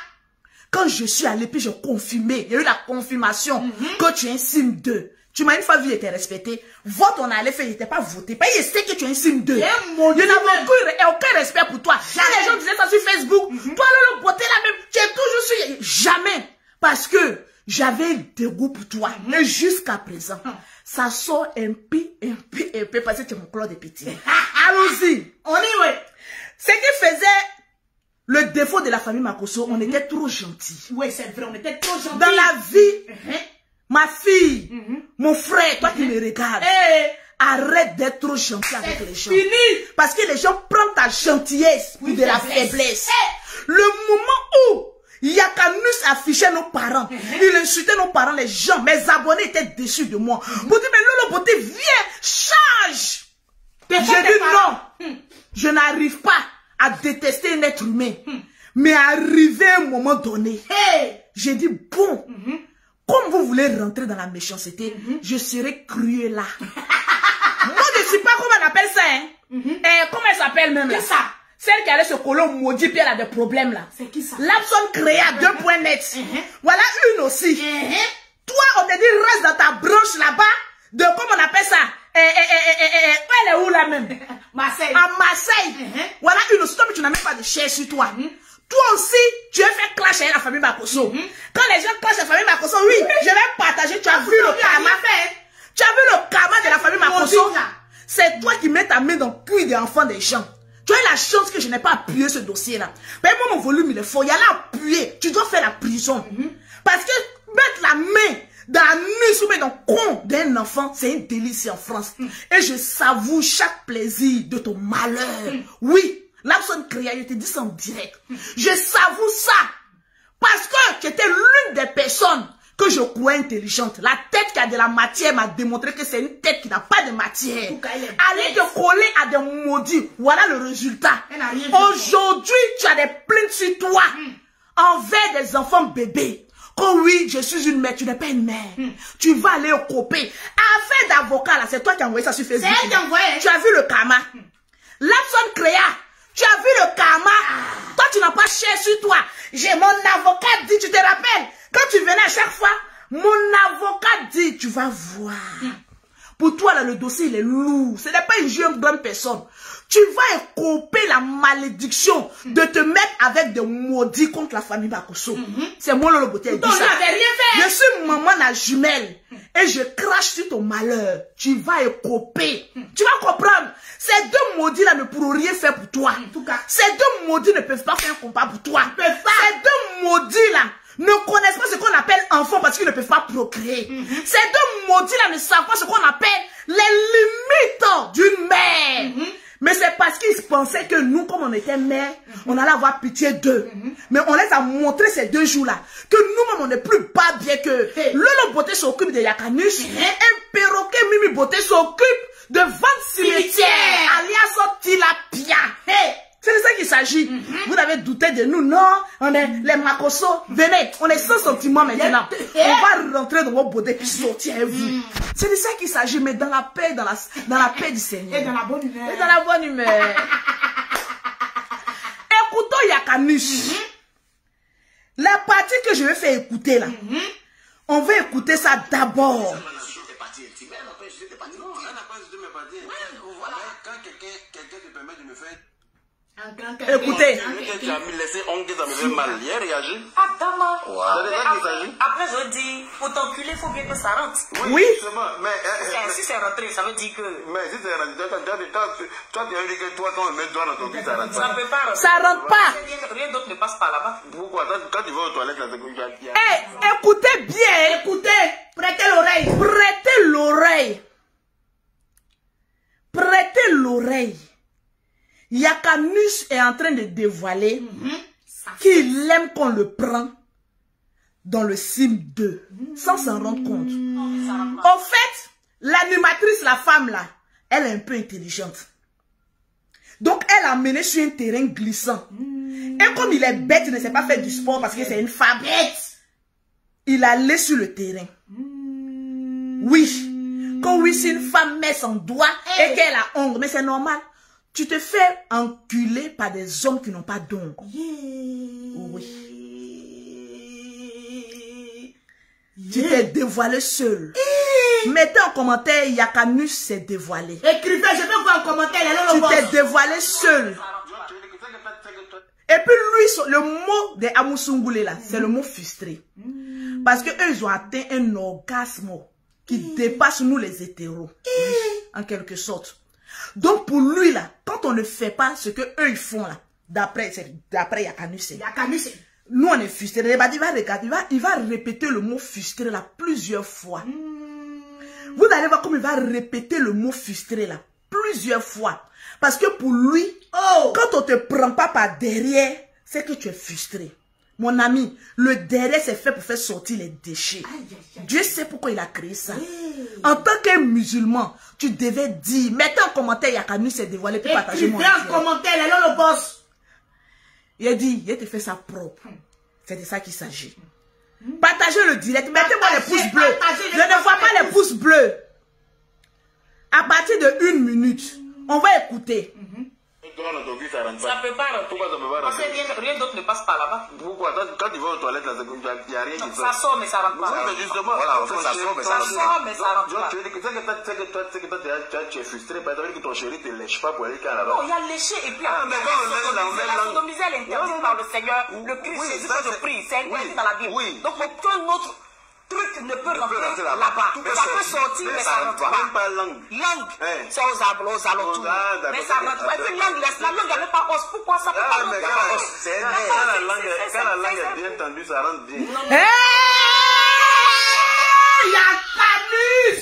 quand je suis allée, puis j'ai confirmé, il y a eu la confirmation que tu es un signe 2. Tu m'as une fois vu, il était respecté. Vote, on allait faire, il n'était pas voté. Pas il sait que tu es un signe 2. Il n'y a aucun respect pour toi. Quand les gens disaient ça sur Facebook, toi, Lolo Beauté, la même, tu es toujours sur. Jamais. Parce que j'avais un dégoût pour toi. Mais jusqu'à présent, ça sort un peu, parce que tu es mon clan de petit. Allons-y. On y va. Ce qui faisait le défaut de la famille Makosso, on était trop gentils. Oui, c'est vrai, on était trop gentils. Dans la vie, ma fille, mon frère, toi qui me regardes, arrête d'être trop gentil avec les gens. Fini. Parce que les gens prennent ta gentillesse pour de la faiblesse. Le moment où Yakanus affichait nos parents, il insultait nos parents, les gens, mes abonnés étaient déçus de moi. Pour dire, mais Lolo Beauté, viens, change. J'ai dit non, je n'arrive pas à détester un être humain. Mais arrivé à un moment donné, j'ai dit bon, comme vous voulez rentrer dans la méchanceté, je serai cruel là. Moi, je ne suis pas comment on appelle ça, hein. Comment elle s'appelle même là? C'est ça. Celle qui allait se coller au maudit, puis elle a des problèmes là. C'est qui ça? Lapson créa 2.net. Voilà une aussi. Toi, on te dit reste dans ta branche là-bas. De comment on appelle ça? Elle est où là même? Marseille. À Marseille. Voilà une aussi. Toi, mais tu n'as même pas de chair sur toi. Toi aussi, tu as fait clash avec la famille Makosso. Quand les gens clashent avec la famille Makosso, oui, je vais partager. Tu as vu le karma. Tu as vu le karma de la famille Makosso. C'est toi qui mets ta main dans le cul des enfants des gens. Tu as la chance que je n'ai pas appuyé ce dossier-là. Mais moi, mon volume, il est fort. Il y a là appuyer. Tu dois faire la prison. Parce que mettre la main dans la nuit ou dans le con d'un enfant, c'est un délice en France. Et je savoure chaque plaisir de ton malheur. Oui, l'absence créa, je te dis ça en direct. Je savoure ça. Parce que tu étais l'une des personnes que je crois intelligente. La tête qui a de la matière m'a démontré que c'est une tête qui n'a pas de matière. Aller te coller à des maudits. Voilà le résultat. Aujourd'hui, tu as des plaintes sur toi envers des enfants bébés. Oh oui, je suis une mère, tu n'es pas une mère. Tu vas aller au copé. Affaire d'avocat, là, c'est toi qui as envoyé ça sur Facebook. C'est elle qui a envoyé. Tu as vu le karma. Lapson créa. Tu as vu le karma. Toi, tu n'as pas cher sur toi. J'ai mon avocat dit, tu te rappelles? Quand tu venais à chaque fois, mon avocat dit, tu vas voir. Pour toi, là, le dossier, il est lourd. Ce n'est pas une jeune grande personne. Tu vas écoper la malédiction de te mettre avec des maudits contre la famille Makosso. C'est moi, Lolo Beauté. Je suis maman à jumelle et je crache sur ton malheur. Tu vas écoper. Tu vas comprendre. Ces deux maudits-là ne pourront rien faire pour toi. En tout cas, ces deux maudits ne peuvent pas faire un combat pour toi. Ces deux maudits-là ne connaissent pas ce qu'on appelle enfant parce qu'ils ne peuvent pas procréer. Ces deux maudits-là ne savent pas ce qu'on appelle les limites d'une mère. Mais c'est parce qu'ils pensaient que nous, comme on était mère, on allait avoir pitié d'eux. Mais on les a montré ces 2 jours-là que nous-mêmes, on n'est plus pas bien que Lolo Beauté s'occupe de Yakanus et perroquet Mimi Beauté s'occupe de 20 cimetières, alias Tilapia. C'est de ça qu'il s'agit. Vous avez douté de nous, non? On est les Makosso. Venez, on est sans sentiment maintenant. On va rentrer dans vos beautés puis sortir avec vous. C'est de ça qu'il s'agit, mais dans la paix, dans la paix du Seigneur. Et dans la bonne humeur. Et dans la bonne humeur. Écoutons Yakanus. La partie que je vais faire écouter là, on va écouter ça d'abord. Écoutez. Tu as laissé onguer, ça me fait mal. Il a réagi. Après, je dis, pour t'enculer, il faut bien que ça rentre. Oui. Mais si c'est rentré, ça veut dire que. Mais si c'est rentré, toi, tu as dit que toi, quand on met toi dans ton cul, ça rentre Ça pas. ne peut pas rentrer. Ça rentre pas. Rien d'autre ne passe par là-bas. Pourquoi? Quand tu vas aux toilettes, là, Écoutez bien. Écoutez. Prêtez l'oreille. Prêtez l'oreille. Prêtez l'oreille. Yakanus est en train de dévoiler qu'il aime qu'on le prend dans le sim 2 sans s'en rendre compte. En fait, l'animatrice, la femme là, elle est un peu intelligente. Donc elle a mené sur un terrain glissant. Et comme il est bête, il ne sait pas faire du sport parce que c'est une femme bête. il allait sur le terrain. Oui. Quand oui, si une femme met son doigt et qu'elle a honte, mais c'est normal. Tu te fais enculer par des hommes qui n'ont pas d'ongle. Oui. Tu t'es dévoilé seul. Mettez en commentaire, Yakanus s'est dévoilé. Écrivez, je vais voir en commentaire. Tu t'es dévoilé seul. Et puis lui, le mot de Amusungule là, c'est le mot frustré. Parce que eux, ils ont atteint un orgasme qui dépasse nous les hétéros. En quelque sorte. Donc pour lui là, quand on ne fait pas ce que eux ils font là, d'après Yakanus, nous on est frustrés. Il va répéter le mot frustré là plusieurs fois. Vous allez voir comme il va répéter le mot frustré là plusieurs fois. Parce que pour lui, quand on te prend pas par derrière, c'est que tu es frustré. Mon ami, le derrière c'est fait pour faire sortir les déchets. Dieu sait pourquoi il a créé ça. En tant que musulman, tu devais dire, mettez en commentaire, Yakanus s'est dévoilé pour partager mon en commentaire, là le boss. Il a dit, il te fait ça propre. C'est de ça qu'il s'agit. Partagez le direct. Mettez-moi les pouces bleus. Je ne vois pas les pouces bleus. À partir de 1 minute, on va écouter. Ça peut pas rentrer. Parce que rien d'autre ne passe par là-bas. Pourquoi? Quand tu vas aux toilettes, il n'y a rien qui sort. Ça sort, mais ça rentre pas. Oui, mais justement, voilà, ça sort, mais ça sort, mais ça rentre pas. Tu veux dire que tu es frustré, parce que ton chéri ne te lèche pas pour aller quand là-bas. Non, il y a léché et puis mais quand on met la sodomisée, elle est interdite par le Seigneur. Le Christ Jésus que je prie, c'est interdit dans la Bible. Donc aucun autre truc ne peut rentrer là-bas. Ça peut sortir, mais ça rentre pas. Même pas langue. Langue, c'est aux alentours. Mais ça rentre pas. Et puis langue, la langue, elle n'est pas os. Pourquoi ça peut pas rentrer? Quand la langue est bien tendue, ça rentre bien. Yakanus!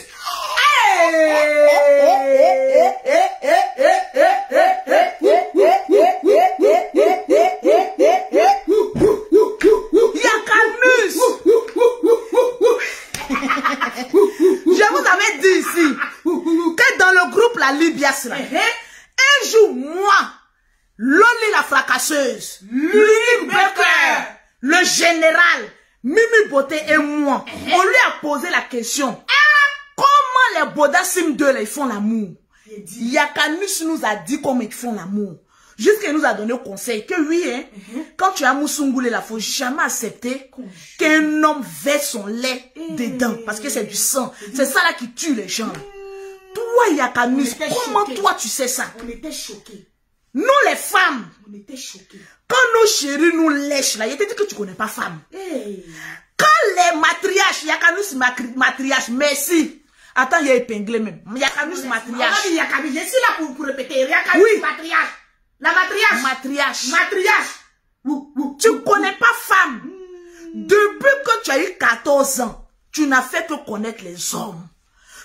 Yakanus! Je vous avais dit ici que dans le groupe La Libias, un jour, moi, Loli la fracasseuse, Lili Becker, le général, Mimi Beauté et moi, on lui a posé la question. Comment les Bodassim 2 là, ils font l'amour? Yakanus nous a dit comment ils font l'amour. Jusqu'à nous a donné conseil que oui, hein, quand tu as Musungule là, faut jamais accepter qu'un homme verse son lait dedans. Parce que c'est du sang. C'est ça là qui tue les gens. Toi, Yakanus, comment toi tu sais ça? On était choqués. Nous les femmes, on était choqués. Quand nos chéris nous lèchent là, il te dit que tu connais pas femme. Quand les matriarches, Yakanus matriarche, merci. Attends, il y a épinglé même. Yakanus matriarche. Je suis là pour répéter. Yakanus matriarche. La matriarche. Matriarche. Matriarche. Tu connais pas femme. Depuis que tu as eu 14 ans, tu n'as fait que connaître les hommes.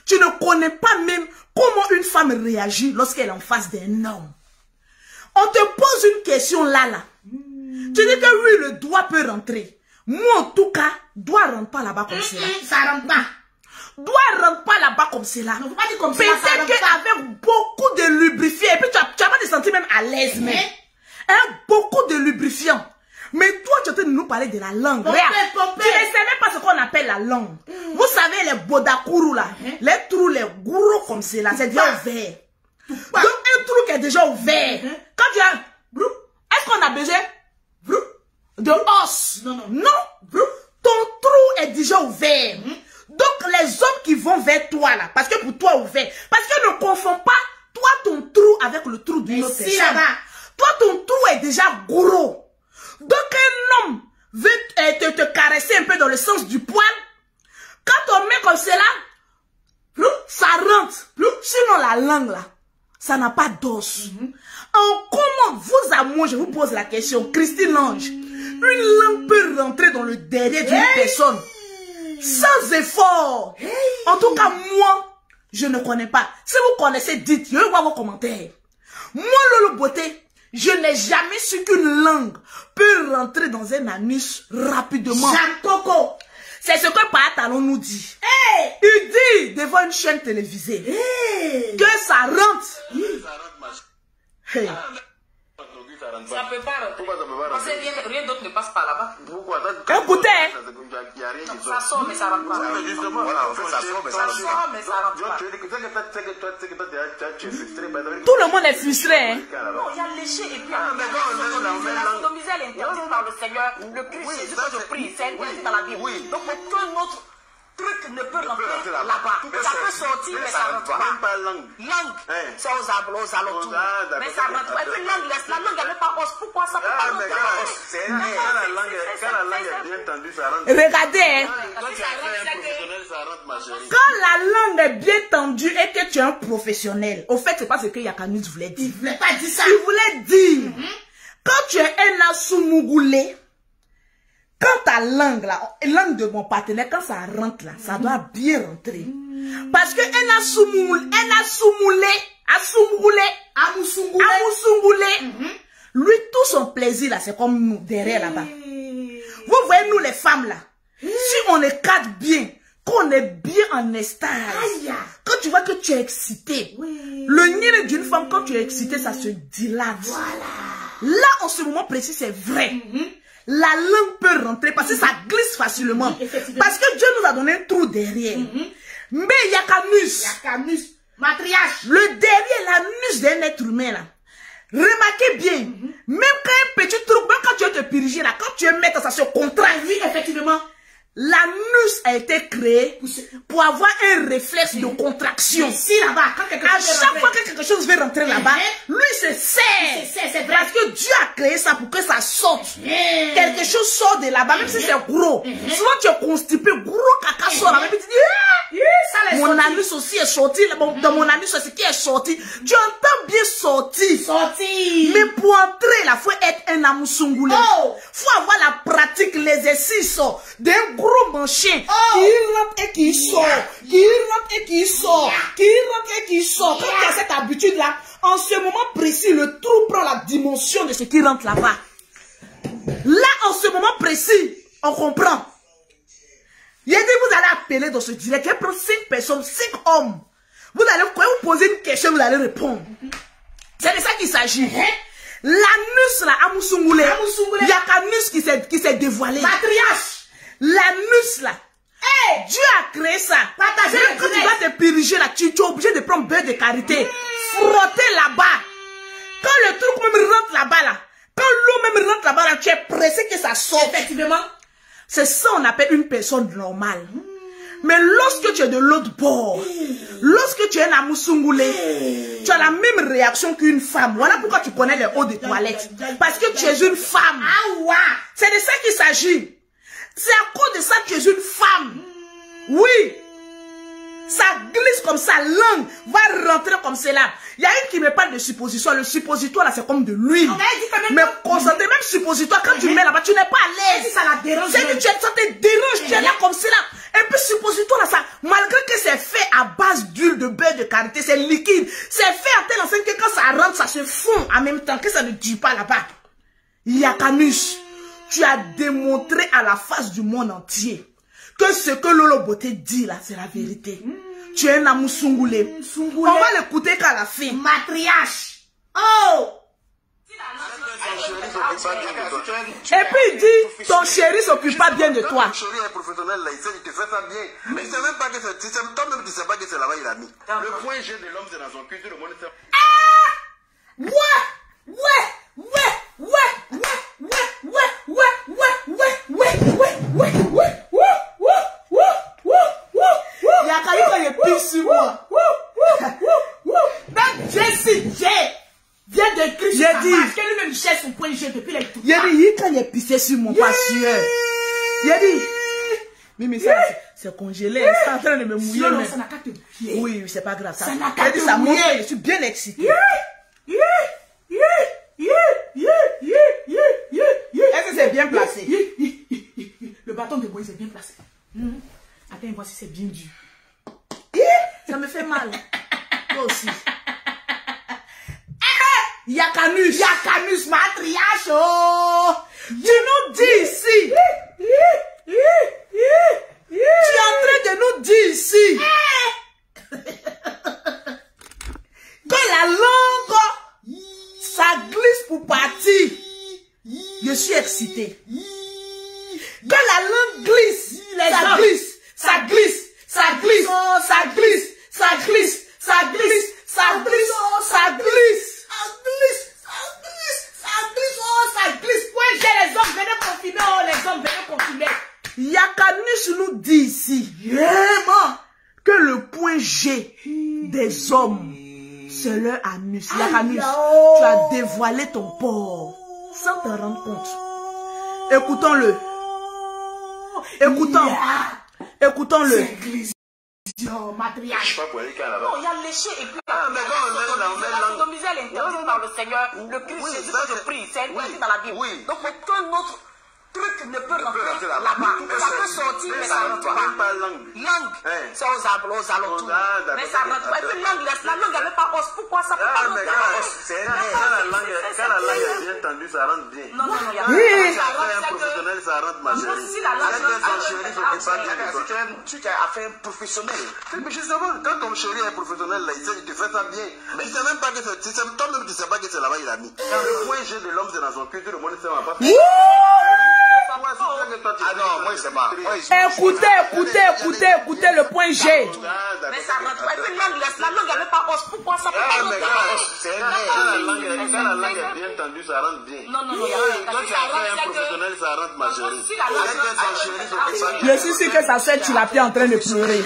Tu ne connais pas même comment une femme réagit lorsqu'elle est en face d'un homme. On te pose une question là. Tu dis que oui, le doigt peut rentrer. Moi, en tout cas, doigt rentre pas là-bas comme cela. Ça rentre pas. Doigt rentre pas là-bas comme cela. Peut-être qu'avec beaucoup de lubrifiant, et puis tu vas pas te sentir même à l'aise, mais beaucoup de lubrifiant. Mais toi, tu es en train de nous parler de la langue. Tu ne sais même pas ce qu'on appelle la langue. Vous savez, les bodakuru là, les trous, les gourous comme cela, c'est déjà ouvert. Donc, un trou qui est déjà ouvert. Quand tu as... Est-ce qu'on a besoin de os? Non. Ton trou est déjà ouvert. Donc, les hommes qui vont vers toi là, parce que pour toi ouvert, parce que ne confonds pas toi ton trou avec le trou d'une autre personne. Toi, ton trou est déjà gros. Donc, un homme veut te caresser un peu dans le sens du poil. Quand on met comme cela, ça rentre. Sinon, la langue là, ça n'a pas d'os. Comment vous à moi, je vous pose la question, Christine Lange, une langue peut rentrer dans le derrière d'une personne sans effort. En tout cas, moi, je ne connais pas. Si vous connaissez, dites, je vais voir vos commentaires. Moi, Lolo Beauté, je n'ai jamais su qu'une langue peut rentrer dans un anus rapidement. Jean-Coco. C'est ce que Paa Talon nous dit. Il dit devant une chaîne télévisée que ça rentre. ça rentre pas. Ça peut pas rentrer. Pourquoi ça peut pas Parce rentrer? que rien d'autre ne passe par là-bas. Pourquoi? Écoutez. Il n'y a rien qui Ça sort, mais ça rentre pas. Mais justement, Voilà, en fait, ça sort, mais ça rentre pas. Mais ça rentre pas. Tu es frustré. Tout le monde est frustré. Hein? Non, il y a léché et puis mais la sodomisée, elle est interdite par le Seigneur. Le Christ Jésus, quand je prie, c'est interdit dans la Bible. Donc aucun autre truc ne peut rentrer là-bas. Ça peut sortir, mais ça rentre pas. Même pas langue. Langue, c'est aux alentours. Mais ça rentre pas. Et puis langue, la langue, elle n'est pas os. Pourquoi ça peut pas Ah, mais rentrer? quand la langue est bien tendue, ça rentre. Regardez, hein? Quand tu as fait un professionnel, ça rentre, ma chérie. Quand la langue est bien tendue et que tu es un professionnel, au fait, c'est pas ce que Yakanus voulait dire. Il voulait pas dire ça. Il voulait dire, quand tu es un asumugoulé, quand ta langue, la langue de mon partenaire, quand ça rentre là, ça doit bien rentrer. Parce que un asumugoulé, lui, tout son plaisir là, c'est comme nous, derrière là-bas. Vous voyez, nous les femmes là, si on écarte bien, qu'on est bien en estage, quand tu vois que tu es excité, le nid d'une femme, quand tu es excité, ça se dilate. Voilà. Là, en ce moment précis, c'est vrai. La langue peut rentrer parce que ça glisse facilement. Parce que Dieu nous a donné un trou derrière. Mais Yakanus, matriarche, le derrière, l'anus d'un être humain là. Remarquez bien, même quand un petit truc, même quand tu veux te piriger là, quand tu es mettre, ça se contracte. oui, effectivement. L'anus a été créé pour avoir un réflexe de contraction. Ici, là-bas, quand quelque chose à chaque fois que quelque chose veut rentrer là-bas, lui se serre. C'est vrai. Parce que Dieu a créé ça pour que ça sorte. Quelque chose sort de là-bas, même si c'est gros. Souvent tu es constipé, gros caca sort là-bas, et puis tu dis, ça mon anus aussi est sorti, dans mon anus aussi qui est sorti. Tu entends bien sorti. Mais pour entrer là, il faut être un amoussoungoulé. Faut avoir la pratique, l'exercice d'un gros manchien qui rentre et qui sort, qui rentre et qui sort, qui rentre et qui sort. Quand tu as cette habitude-là, en ce moment précis, le trou prend la dimension de ce qui rentre là-bas. Là, en ce moment précis, on comprend. Il a dit, vous allez appeler dans ce direct, il prend 5 personnes, 5 hommes. Vous allez, quand vous posez une question, vous allez répondre. C'est de ça qu'il s'agit. L'anus là, Amoussoungoulé, Yakanus qui s'est dévoilé. Matriarche. L'anus là. Dieu a créé ça. Même quand tu vas te piriger là, tu es obligé de prendre beurre de karité. Frotter là-bas. Quand le truc même rentre là-bas là, quand l'eau même rentre là-bas là, tu es pressé que ça sorte. Effectivement. C'est ça qu'on appelle une personne normale. Mais lorsque tu es de l'autre bord, lorsque tu es un amoussoungoulé, tu as la même réaction qu'une femme. Voilà pourquoi tu connais les eaux des toilettes. Parce que tu es une femme. C'est de ça qu'il s'agit. C'est à cause de ça que tu es une femme. Oui. Ça glisse comme ça, langue va rentrer comme cela. Il y a une qui me parle de suppositoire. Le suppositoire là, c'est comme de l'huile. Mais concentré, même suppositoire, quand tu mets là-bas, tu n'es pas à l'aise. Ça la dérange. C'est que ça te dérange, tu es là comme cela. Et puis suppositoire là, ça, malgré que c'est fait à base d'huile, de beurre de karité, c'est liquide. C'est fait à tel enseigne que quand ça rentre, ça se fond en même temps, que ça ne dure pas là-bas. Yakanus, tu as démontré à la face du monde entier que ce que Lolo Beauté dit là, c'est la vérité. Tu es un amoussoungoulé. On va l'écouter qu'à la fin. Matriarche. Et puis il dit, ton chéri s'occupe pas bien de toi. Ton chéri est professionnel là, il te fait ça bien. Mais tu sais même pas que c'est toi-même, tu sais pas que c'est là-bas il a mis. Le point G de l'homme, c'est dans son cul, tout le monde sait. Vient d'écrire sur J'ai sa dit. page que lui-même cherche son point G depuis les tout. Il a dit, quand il est pissé sur mon passeur. Il a dit, mais ça, c'est congelé, c'est en train de me mouiller. Non, ça n'a qu'à te mouiller. Oui, c'est pas grave. Ça n'a qu'à te ça montre mouiller. que je suis bien excité. Est-ce que c'est bien placé? Le bâton de Moïse est bien placé. Attends, voir si c'est bien dur. Ça me fait mal. Toi aussi. Yakanus, matriarche. Tu nous dis ici. Tu es en train de nous dire ici que la langue, ça glisse pour partir. Je suis excitée. Que la langue glisse, ça glisse, ça glisse, ça glisse, ça glisse, ça glisse, ça glisse, ça glisse, ça glisse. Ça glisse. Point G, les hommes venez confirmer. Oh, les hommes venez confirmer. Yakanus nous dit ici vraiment que le point G des hommes, c'est leur anus. Yakanus, tu as dévoilé ton porc sans te rendre compte. Écoutons-le. Écoutons-le. Non, il y a léché et puis la sodomisée elle est interdite par le Seigneur. Le Christ Jésus que je prie, c'est interdit dans la Bible. Donc aucun autre truc ne peut rentrer là-bas. Ça peut sortir, mais ça ne rentre pas. Langue, c'est aux alentours. Mais ça rentre pas. Et puis langue, la langue n'avait pas os. Pourquoi ça peut pas rentrer? Quand la langue est bien tendue, ça rentre bien. Non, il y a pas. Un professionnel, ça rentre, ma chérie. Si la langue, tu as fait un professionnel. Mais justement, quand ton chéri est professionnel, là, il te fait ça bien. Mais tu ne sais même pas que c'est toi-même, tu ne sais pas que c'est là-bas, il a mis. Quand le point G de l'homme, c'est dans son cul, tout le monde ne sait pas. Ah non, moi je sais pas. Écoutez le point G. Mais ça rentre pas. Et puis la langue n'avait pas os. Pourquoi ça peut pas rentrer? Quand la langue est bien tendue, ça rentre bien. Non, Quand tu as fait un professionnel, ça rentre, ma chérie. Je suis sûr que sa soeur, tu l'as pris en train de pleurer.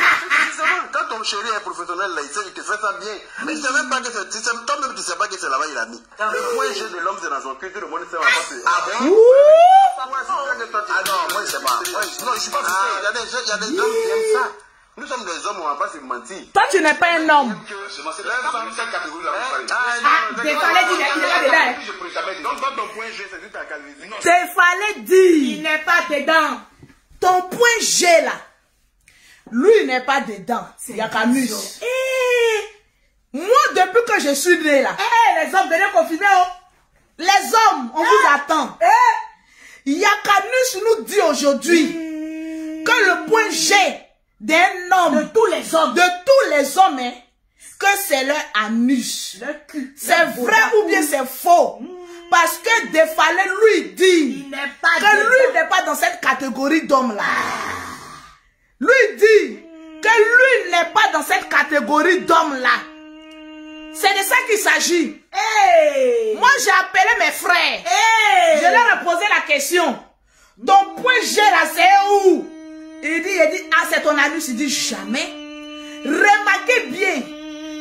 Quand ton chéri est professionnel, là, il te fait ça bien. Mais tu ne sais même pas que c'est toi-même, tu ne sais pas que c'est là-bas, il a mis. Le point G de l'homme, c'est dans son cul, tout le monde ne sait pas. Ah bon? Ah non, moi je sais pas. Non, je suis pas sûr. Il y a des hommes qui aiment ça. Nous sommes des hommes, on va pas se mentir. Toi, tu n'es pas un homme. Donc, ton point G, c'est juste ta calvitie. Il fallait dire. Il n'est pas dedans. Ton point G là. Lui, il n'est pas dedans. Yakanus. Moi, depuis que je suis né là. Les hommes venez confirmer. Les hommes, on vous attend. Yakanus nous dit aujourd'hui que le point G d'un homme, de tous les hommes, hein, que c'est leur anus. Le cul. C'est vrai ou bien c'est faux? Parce que Defalé lui dit que lui n'est pas dans cette catégorie d'hommes là. Lui dit que lui n'est pas dans cette catégorie d'hommes là. C'est de ça qu'il s'agit. Moi, j'ai appelé mes frères. Je leur ai posé la question. Ton point G là, c'est où? Il dit, ah, c'est ton anus. Il dit, jamais. Remarquez bien,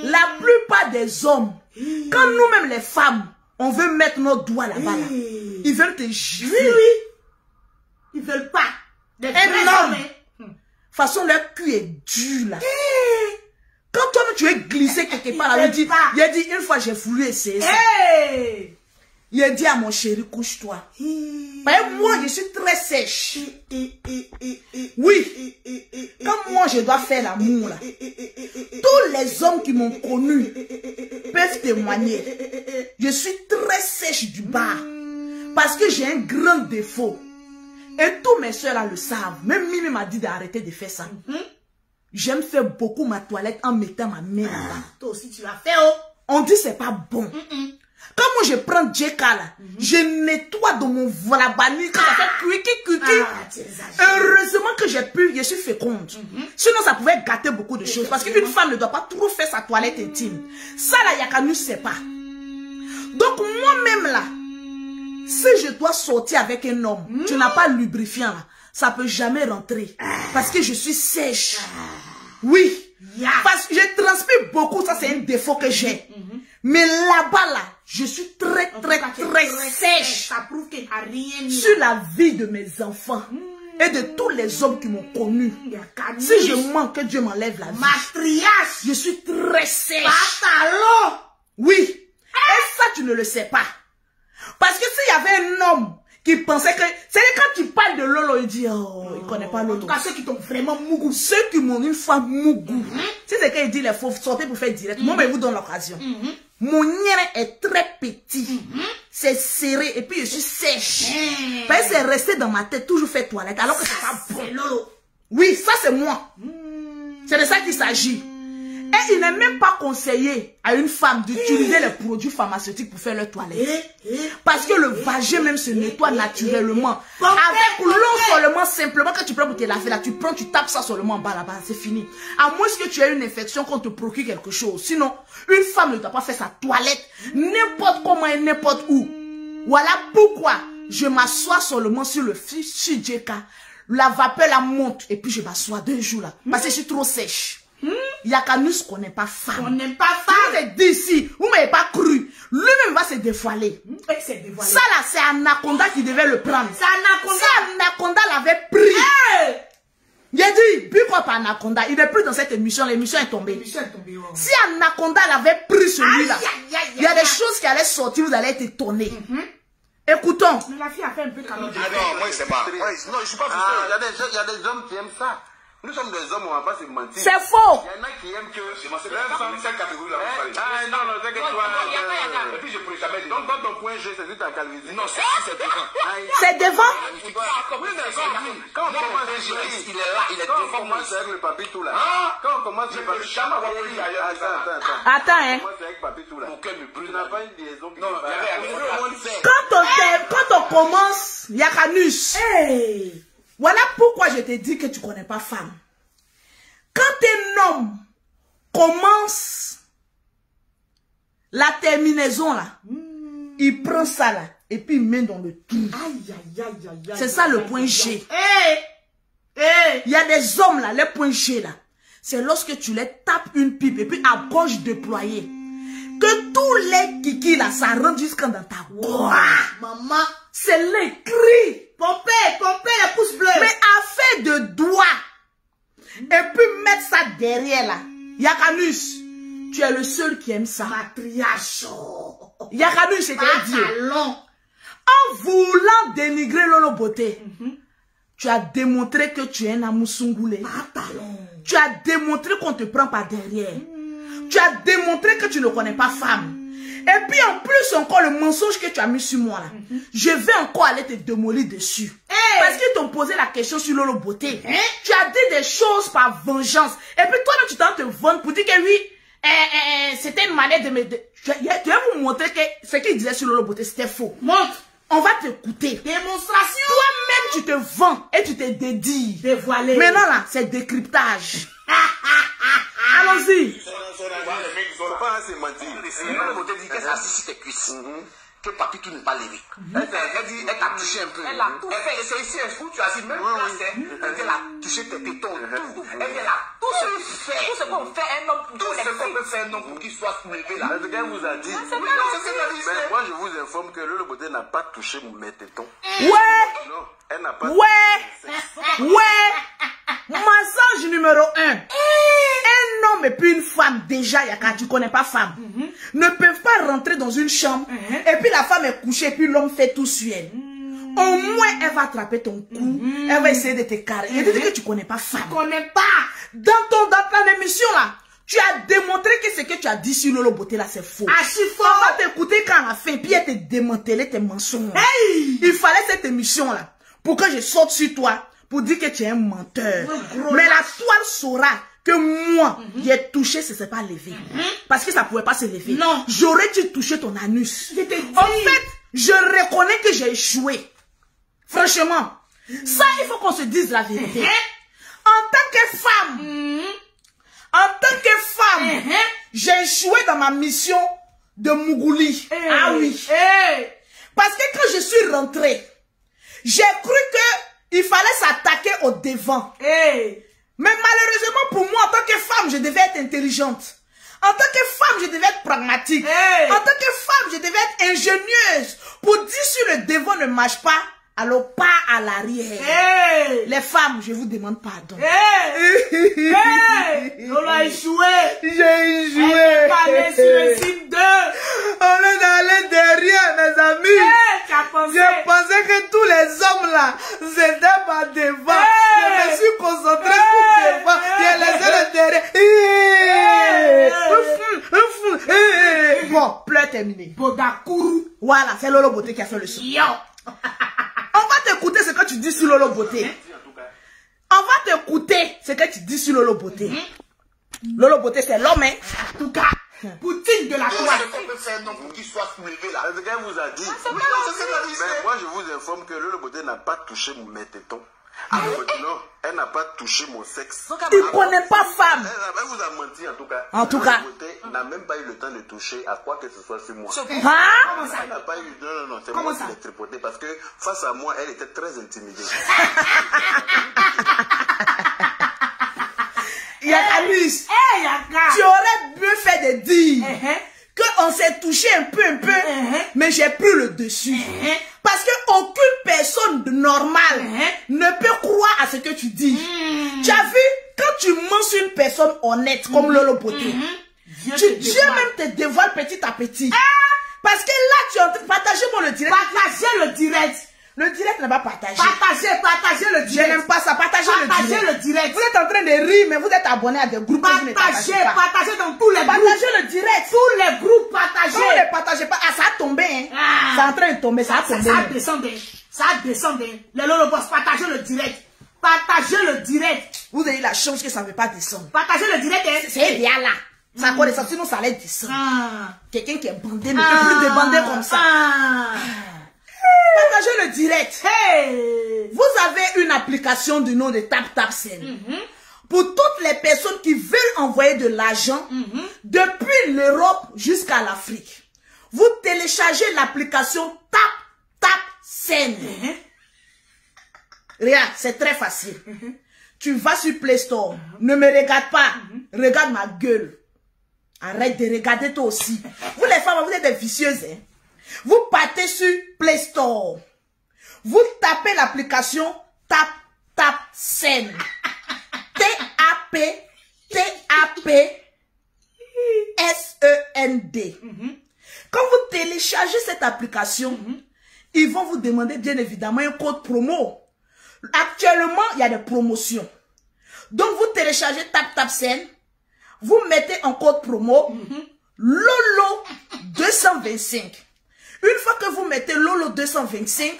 la plupart des hommes, quand nous-mêmes les femmes, on veut mettre nos doigts là-bas, là, ils veulent te gifler. Oui. Ils veulent pas. Un homme. De toute façon, leur cul est dur là. Quand toi tu es glissé quelque part, là, il a dit, une fois j'ai voulu essayer ça. Il a dit à mon chéri, couche-toi. Moi, je suis très sèche. Oui. Quand moi, je dois faire l'amour, là, tous les hommes qui m'ont connu peuvent témoigner. Je suis très sèche du bas. Parce que j'ai un grand défaut. Et tous mes soeurs là le savent. Même Mimi m'a dit d'arrêter de faire ça. J'aime faire beaucoup ma toilette en mettant ma main là-bas. Toi aussi, tu l'as fait, On dit c'est pas bon. Quand moi je prends JK là, je nettoie dans mon valabani quand ça fait cuiqui. Heureusement que je suis féconde. Sinon ça pouvait gâter beaucoup de choses. Parce qu'une femme ne doit pas trop faire sa toilette intime. Ça là, Yakanus sait pas. Donc moi-même là, si je dois sortir avec un homme, tu n'as pas lubrifiant là, ça peut jamais rentrer. Parce que je suis sèche. Oui. Parce que je transpire beaucoup, ça c'est un défaut que j'ai. Mais là-bas là, je suis très sèche. Ça prouve qu'il n'y a rien mis. Sur la vie de mes enfants. Et de tous les hommes qui m'ont connu. Si je manque, que Dieu m'enlève la vie. Matriarche. Je suis très sèche. Pantalon. Oui. Et ça, tu ne le sais pas. Parce que s'il y avait un homme qui pensait que... C'est quand tu parles de Lolo, il dit, oh, il ne connaît pas Lolo. En tout cas, ceux qui t'ont vraiment mougou. Ceux qui m'ont une fois mougou. Si c'est qu'il dit, il faut sortir pour faire direct. Moi, mais vous donne l'occasion. Mon nien est très petit. C'est serré. Et puis, je suis sèche. Parce que c'est resté dans ma tête, toujours fait toilette. Alors que c'est pas bon. C'est Lolo. Oui, ça c'est moi. C'est de ça qu'il s'agit. Et il n'est même pas conseillé à une femme d'utiliser les produits pharmaceutiques pour faire leur toilette. Parce que le vagin même se nettoie naturellement. Avec l'eau seulement, simplement, quand tu prends pour te laver là, tu prends, tu tapes ça seulement en bas là-bas, c'est fini. À moins que tu aies une infection qu'on te procure quelque chose. Sinon, une femme ne doit pas faire sa toilette n'importe comment et n'importe où. Voilà pourquoi je m'assois seulement sur le Shijeka. La vapeur la monte et puis je m'assois 2 jours là. Parce que je suis trop sèche. Yakanus qu'on n'est pas femme. On n'est pas femme. Je te dis ici, vous ne m'avez pas cru. Lui-même va se dévoiler. Ça là, c'est Anaconda qui devait le prendre. C'est Anaconda. Si Anaconda l'avait pris. Hey! J'ai dit, puis quoi par Anaconda? Il n'est plus dans cette émission, l'émission est tombée. Si Anaconda l'avait pris celui-là, il y a des choses qui allaient sortir, vous allez être étonnés. Écoutons. Mais la fille a fait un peu comme ça. Ah non, moi je sais pas. Non, je suis pas frustré. Il y a des hommes qui aiment ça. Nous sommes des hommes, on va pas se mentir. C'est faux. Il y en a qui aiment que... C'est catégorie là. Ah non, non, c'est que toi... Et puis je pourrais jamais dire. Donc ton point G, c'est ta calvitie. Non, c'est devant. C'est devant. Oui, mais quand on commence, il est là, il est devant. Quand on commence avec le papier tout là. Quand on commence avec le papier... Attends, hein. Quand on commence avec papier tout là. Mon cœur me brûle. Tu n'as pas une liaison. Non, quand on commence, Yakanus. Hey. Voilà pourquoi je te dis que tu ne connais pas femme. Quand un homme commence la terminaison là, il prend ça là et puis il met dans le trou. C'est ça le point G. Il y a des hommes là, les points G là. C'est lorsque tu les tapes une pipe et puis à gauche déployée. Que tous les kikis là, ça rentre jusqu'à dans ta gorge. Maman, c'est les cris. Pompé, les pouces bleus. Mais à faire de doigts. Et puis mettre ça derrière là. Yakanus, tu es le seul qui aime ça. Matriarche. Yakanus, c'est un Dieu. En voulant dénigrer Lolo Beauté, tu as démontré que tu es un amoussoungoulé. Tu as démontré qu'on te prend par derrière. Tu as démontré que tu ne connais pas femme. Et puis en plus encore le mensonge que tu as mis sur moi là. Je vais encore aller te démolir dessus. Parce qu'ils t'ont posé la question sur Lolo Beauté. Tu as dit des choses par vengeance. Et puis toi tu t'en te vendre pour dire que oui, c'était une manière de me... Je vais vous montrer que ce qu'il disait sur Lolo Beauté c'était faux. Montre. On va t'écouter. Démonstration. Toi-même tu te vends et tu te dédies. Dévoilé. Maintenant là, c'est décryptage. Allons-y. Faut pas se mentir. Le Beauté dit qu'elle s'est assise sur tes cuisses. Que papy tout n'est pas levé. Elle dit, elle t'a touché un peu. Elle a tout fait. C'est ici où tu as assis, même là, elle a touché tes tétons. Elle a tout ce fait. Tout ce qu'on fait un homme pour tout ce qu'on peut faire un homme pour qu'il soit soulevé là. Mais qu'elle vous a dit. Mais moi je vous informe que Lolo Beauté n'a pas touché mes tétons. Ouais. Non, elle n'a pas. Ouais. Mensonge numéro 1. Un homme et puis une femme, déjà, Yaka, tu connais pas femme, ne peuvent pas rentrer dans une chambre et puis la femme est couchée et puis l'homme fait tout sur elle. Au moins, elle va attraper ton cou, elle va essayer de te carrer. Et dire que tu connais pas femme. Tu connais pas. Dans ton émission là, tu as démontré que ce que tu as dit sur Lolo Beauté là, c'est faux. Archi faux. On va t'écouter quand à la fin, puis elle te démanteler tes mensonges. Hey! Il fallait cette émission là pour que je sorte sur toi pour dire que tu es un menteur. Mais la toile saura que moi, j'ai touché, ce ne s'est pas levé. Parce que ça ne pouvait pas se lever. Non. J'aurais dû toucher ton anus. Je t'ai dit. En fait, je reconnais que j'ai échoué. Franchement. Ça, il faut qu'on se dise la vérité. En tant que femme, j'ai échoué dans ma mission de Mougouli. Ah oui. Parce que quand je suis rentrée, j'ai cru qu'il fallait s'attaquer au devant. Mais malheureusement pour moi, en tant que femme, je devais être intelligente. En tant que femme, je devais être pragmatique. En tant que femme, je devais être ingénieuse. Pour dire si le devant ne marche pas, alors pas à l'arrière. Les femmes, je vous demande pardon. On a échoué. J'ai échoué. Elle est allée sur le site 2. On est allé derrière, mes amis. Je pensais que tous les hommes là, c'était pas devant. Je me suis concentré sur devant. J'ai laissé le derrière. Bon, pleure terminé. Bodakourou. Voilà, c'est Lolo Beauté qui a fait le son. On va t'écouter ce que tu dis sur Lolo Beauté. On va t'écouter ce que tu dis sur Lolo Beauté. Lolo Beauté, c'est l'homme, hein. En tout cas, Poutine de la croix. Ce qu'on peut faire donc pour qu'il soit soulevé là. Le gars vous a dit. Oui, mais moi je vous informe que Lolo Beauté n'a pas touché mes tétons. Non, elle n'a pas touché mon sexe. Il ne connaît pas femme. Elle vous a menti en tout cas. En tout cas. Lolo Beauté n'a même pas eu le temps de toucher à quoi que ce soit sur moi. Hein? Elle n'a pas eu. Non, c'est moi qui l'ai tripoté parce que face à moi, elle était très intimidée. Yakanus, tu aurais mieux fait de dire qu'on s'est touché un peu, mais j'ai pris le dessus. Parce qu'aucune personne normale ne peut croire à ce que tu dis. Tu as vu, quand tu mens sur une personne honnête comme Lolo Beauté, Dieu même te dévoile petit à petit. Parce que là, tu es en train de partager le direct. Partagez le direct. Le direct n'est pas partagé. Partagez le direct. Je n'aime pas ça. Partagez le direct. Vous êtes en train de rire, mais vous êtes abonné à des groupes. Partagez dans tous les groupes. Partagez le direct. Tous les groupes, partagez. Vous ne partagez pas. Ah, ça a tombé. Hein. C'est en train de tomber. Ça a tombé. Ça descend. Ça descend. Les Lolo Boss, partagez le direct. Partagez le direct. Vous avez la chance que ça ne veut pas descendre. Partagez le direct. C'est bien là. Ça connaît, sinon ça allait descendre. Quelqu'un qui est bandé ne peut plus débander comme ça. Partagez le direct. Vous avez une application du nom de TapTapSend. Pour toutes les personnes qui veulent envoyer de l'argent depuis l'Europe jusqu'à l'Afrique. Vous téléchargez l'application TapTapSend. Regarde, c'est très facile. Tu vas sur Play Store. Ne me regarde pas. Regarde ma gueule. Arrête de regarder toi aussi. Vous les femmes, vous êtes des vicieuses. Hein? Vous partez sur Play Store. Vous tapez l'application TapTapSend. TapTapSend. Quand vous téléchargez cette application, ils vont vous demander bien évidemment un code promo. Actuellement, il y a des promotions. Donc, vous téléchargez TapTapSend. Vous mettez en code promo Lolo 225. Une fois que vous mettez Lolo 225,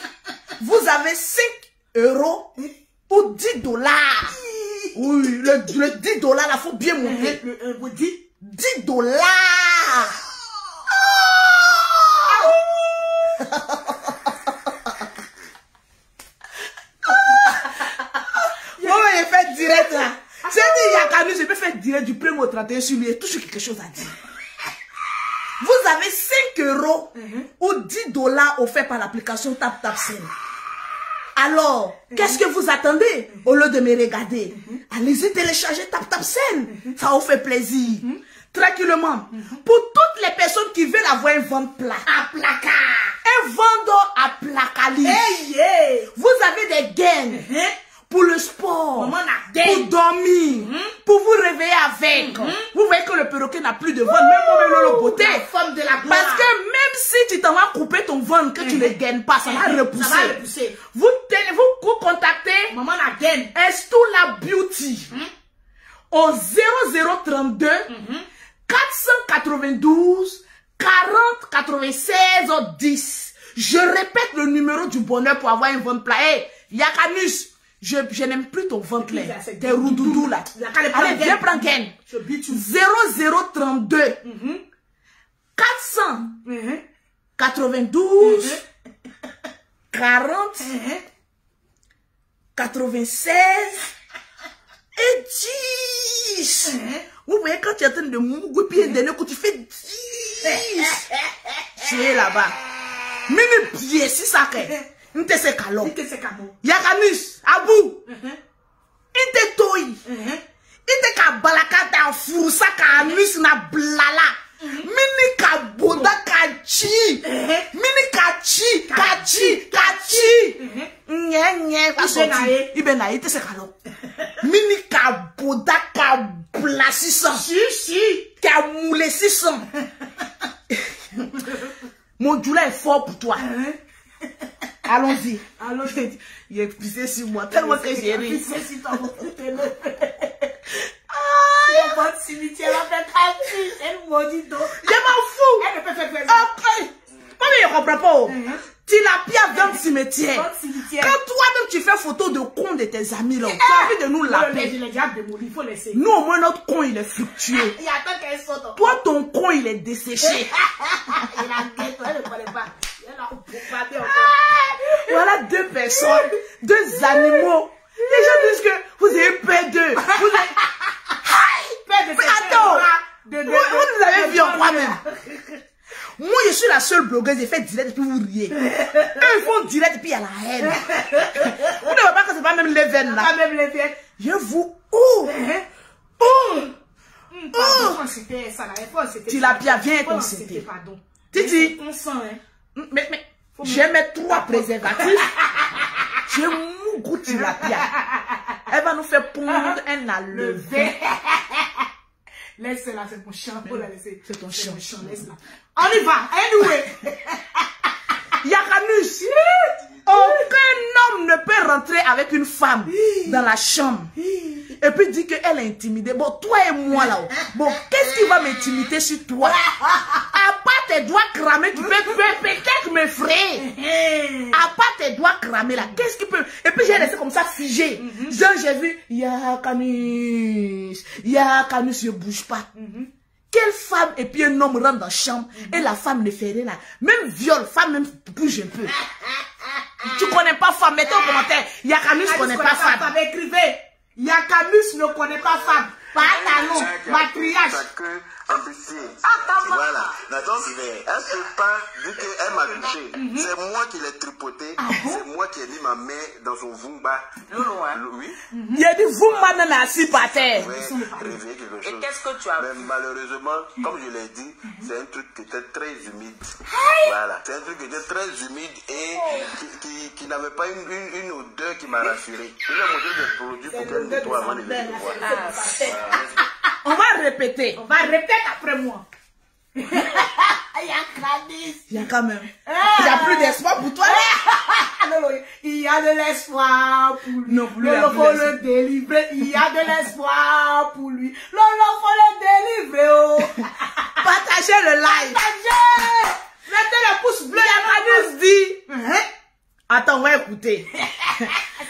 vous avez 5 € ou 10 $. Oui, le 10 $, là, il faut bien monter. Vous dites 10 $. Moi, je fais direct là. C'est dit, Yakanus, je peux faire direct du 1er au 31 sur lui et toujours quelque chose à dire. Vous avez 5 € ou 10 $ offerts par l'application TapTapSend. Alors, qu'est-ce que vous attendez au lieu de me regarder? Allez-y télécharger TapTapSend. Ça vous fait plaisir. Tranquillement. Pour toutes les personnes qui veulent avoir un ventre plat. à placard. Un ventre à placali. Vous avez des gaines. Pour le sport, pour dormir, pour vous réveiller avec. Vous voyez que le perroquet n'a plus de ventre, même Lolo Beauté. Femme de la gloire. Parce que même si tu t'en vas couper ton ventre, que tu ne gagnes pas, ça va repousser. Vous contactez Maman la gaine. Estoula Beauty au 0032 492 40 96 10. Je répète le numéro du bonheur pour avoir un ventre plat. Hey, Yakanus, je n'aime plus ton ventre là. T'es roudoudou là. Allez, viens prendre gain. 0032 492 40 96 et 10. Vous voyez quand tu es en train de mougoupiller des nez, quand tu fais 10. Tu es là-bas. Même pied, si ça fait. Nte se kalo. Yakanus, Abou. Inte toy. Inte ka balaka ta furusa ka anus na blala. Mini ka boda ka chi. Mini ka chi. Nye. Ibe na ite se kalo. Mini ka boda ka blasisan. Si. Ka moule sisan. Mon doula est fort pour toi. Allons-y. Il est pissé sur moi. Tellement que j'ai ri. Pissé sur toi. Votre cimetière va faire calcul. Elle maudit donc. Je m'en fous. Elle ne peut faire après. Moi, je ne comprends pas. Tilapia dans le cimetière. Quand toi-même tu fais photo de con de tes amis là, tu as envie de nous laver. Nous au moins notre con il est fluctueux. Toi ton con il est desséché. Voilà deux personnes, deux animaux. Les gens disent que vous avez peur d'eux. Attends, vous nous avez vu en quoi même? Moi, je suis la seule blogueuse, j'ai fait direct et puis vous riez. Eux, ils font direct et puis il y a la haine. Vous ne voyez pas que c'est pas même les veines là. Je vous... Tilapia, viens constater. Titi, mais j'ai mes 3 préservatifs. J'ai mon goût Tilapia. Elle va nous faire pondre un à lever. Laisse-la, c'est ton champ. C'est ton champ. Laisse-la. On y va. Anyway. Yakanus. Aucun homme ne peut rentrer avec une femme dans la chambre et puis dire qu'elle est intimidée. Bon, toi et moi là. Bon, qu'est-ce qui va m'intimider sur toi? À part tes doigts cramés, tu peux peut-être me frayer. À part tes doigts cramés là, qu'est-ce qui peut... Et puis j'ai laissé comme ça figé. Genre j'ai vu, Yakanus, je bouge pas. Quelle femme et puis un homme rentre dans la chambre et la femme ne fait rien là. Même viol, femme même bouge un peu. Tu connais pas femme, mettez en commentaire. Yakanus ne connaît pas femme. Écrivez. Yakanus ne connaît pas femme. Pas talon, matriarche. Voilà. Maintenant, elle se part, vu qu'elle m'a touché. C'est moi qui l'ai tripoté. C'est moi qui ai mis ma main dans son vumba. Oui. Il a dit vumba n'a assis par terre. Et qu'est-ce que tu as vu? Mais malheureusement, comme je l'ai dit, c'est un truc qui était très humide. Voilà. C'est un truc qui était très humide et qui n'avait pas une odeur qui m'a rassuré. Je vais montrer des produits pour qu'elle nettoie avant de venir me voir. On va répéter. On va répéter après moi. Il y a quand même. Il n'y a plus d'espoir pour toi. Non, il y a de l'espoir pour lui. Non, plus Lolo faut le délivrer. Il y a de l'espoir pour lui. Lolo faut le délivrer. Oh. Partagez le live. Partagez. Mettez le pouce bleu. Yakanus dit. Attends, on va écouter.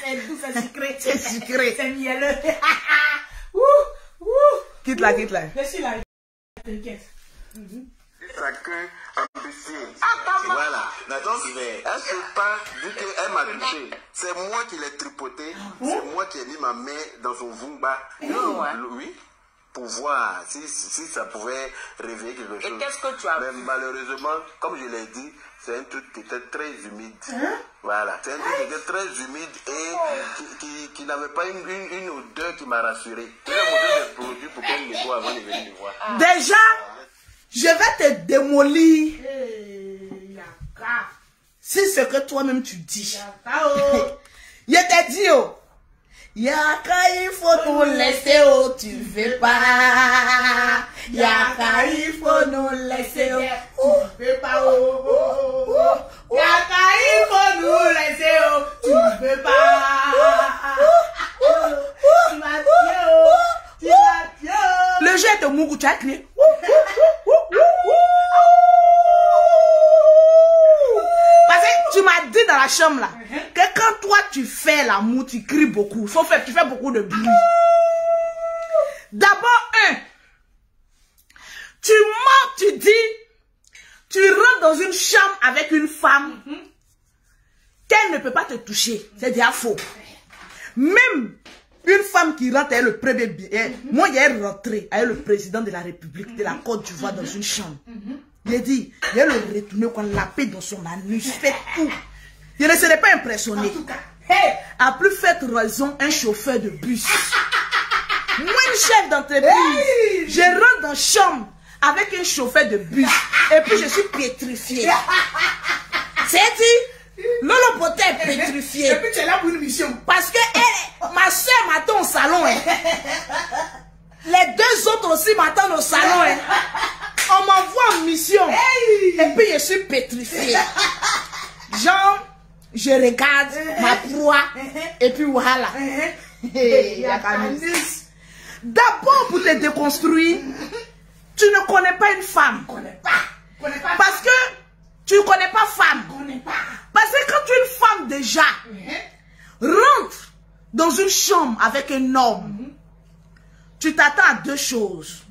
C'est doux, c'est sucré. C'est sucré. C'est mielleux. Quitte la. Je suis là. T'inquiète. Chacun ambitieux. Voilà. Maintenant, elle se part, vu qu'elle m'a touché. C'est moi qui l'ai tripoté. C'est moi qui ai mis ma main dans son vumba. Oui. Pour voir si ça pouvait réveiller quelque chose. Et qu'est-ce que tu as vu? Mais malheureusement, comme je l'ai dit, c'est un truc qui était très humide. Voilà. C'est un truc qui était très humide et qui n'avait pas une odeur qui m'a rassuré. Je vais montrer des produits pour qu'elle me voit avant de venir me voir. Déjà, je vais te démolir. C'est ce que toi-même tu dis. Je t'ai dit, oh. Yaka, il faut nous laisser, oh, tu veux pas. Yaka, il faut nous laisser, oh, tu veux pas, oh. Yaka, il faut nous laisser, oh, tu veux pas. Tu vas dire, oh, tu vas dire. Le jeu est de Mougou, tu as crié. Parce que tu m'as dit dans la chambre là que quand toi tu fais l'amour, tu cries beaucoup. Sauf que tu fais beaucoup de bruit. D'abord, tu mens, tu dis, tu rentres dans une chambre avec une femme qu'elle ne peut pas te toucher. C'est déjà faux. Même une femme qui rentre avec le premier billet. Moi, il y a rentré avec le président de la République de la Côte d'Ivoire dans une chambre. Il a dit, il a le retourné qu'on l'a paix dans son anus, fait tout. Il ne serait pas impressionné. À plus faible raison, un chauffeur de bus. Moi, une chef d'entreprise, je rentre dans la chambre avec un chauffeur de bus et puis je suis pétrifiée. C'est dit, Lolo Poté est pétrifiée. Et puis tu es là pour une mission. Parce que ma soeur m'attend au salon. Les deux autres aussi m'attendent au salon. On m'envoie en mission. Et puis je suis pétrifiée. Genre, je regarde ma proie. Et puis voilà. D'abord pour te déconstruire, tu ne connais pas une femme. Parce que tu ne connais pas femme. Parce une chambre avec un homme, tu t'attends à deux choses.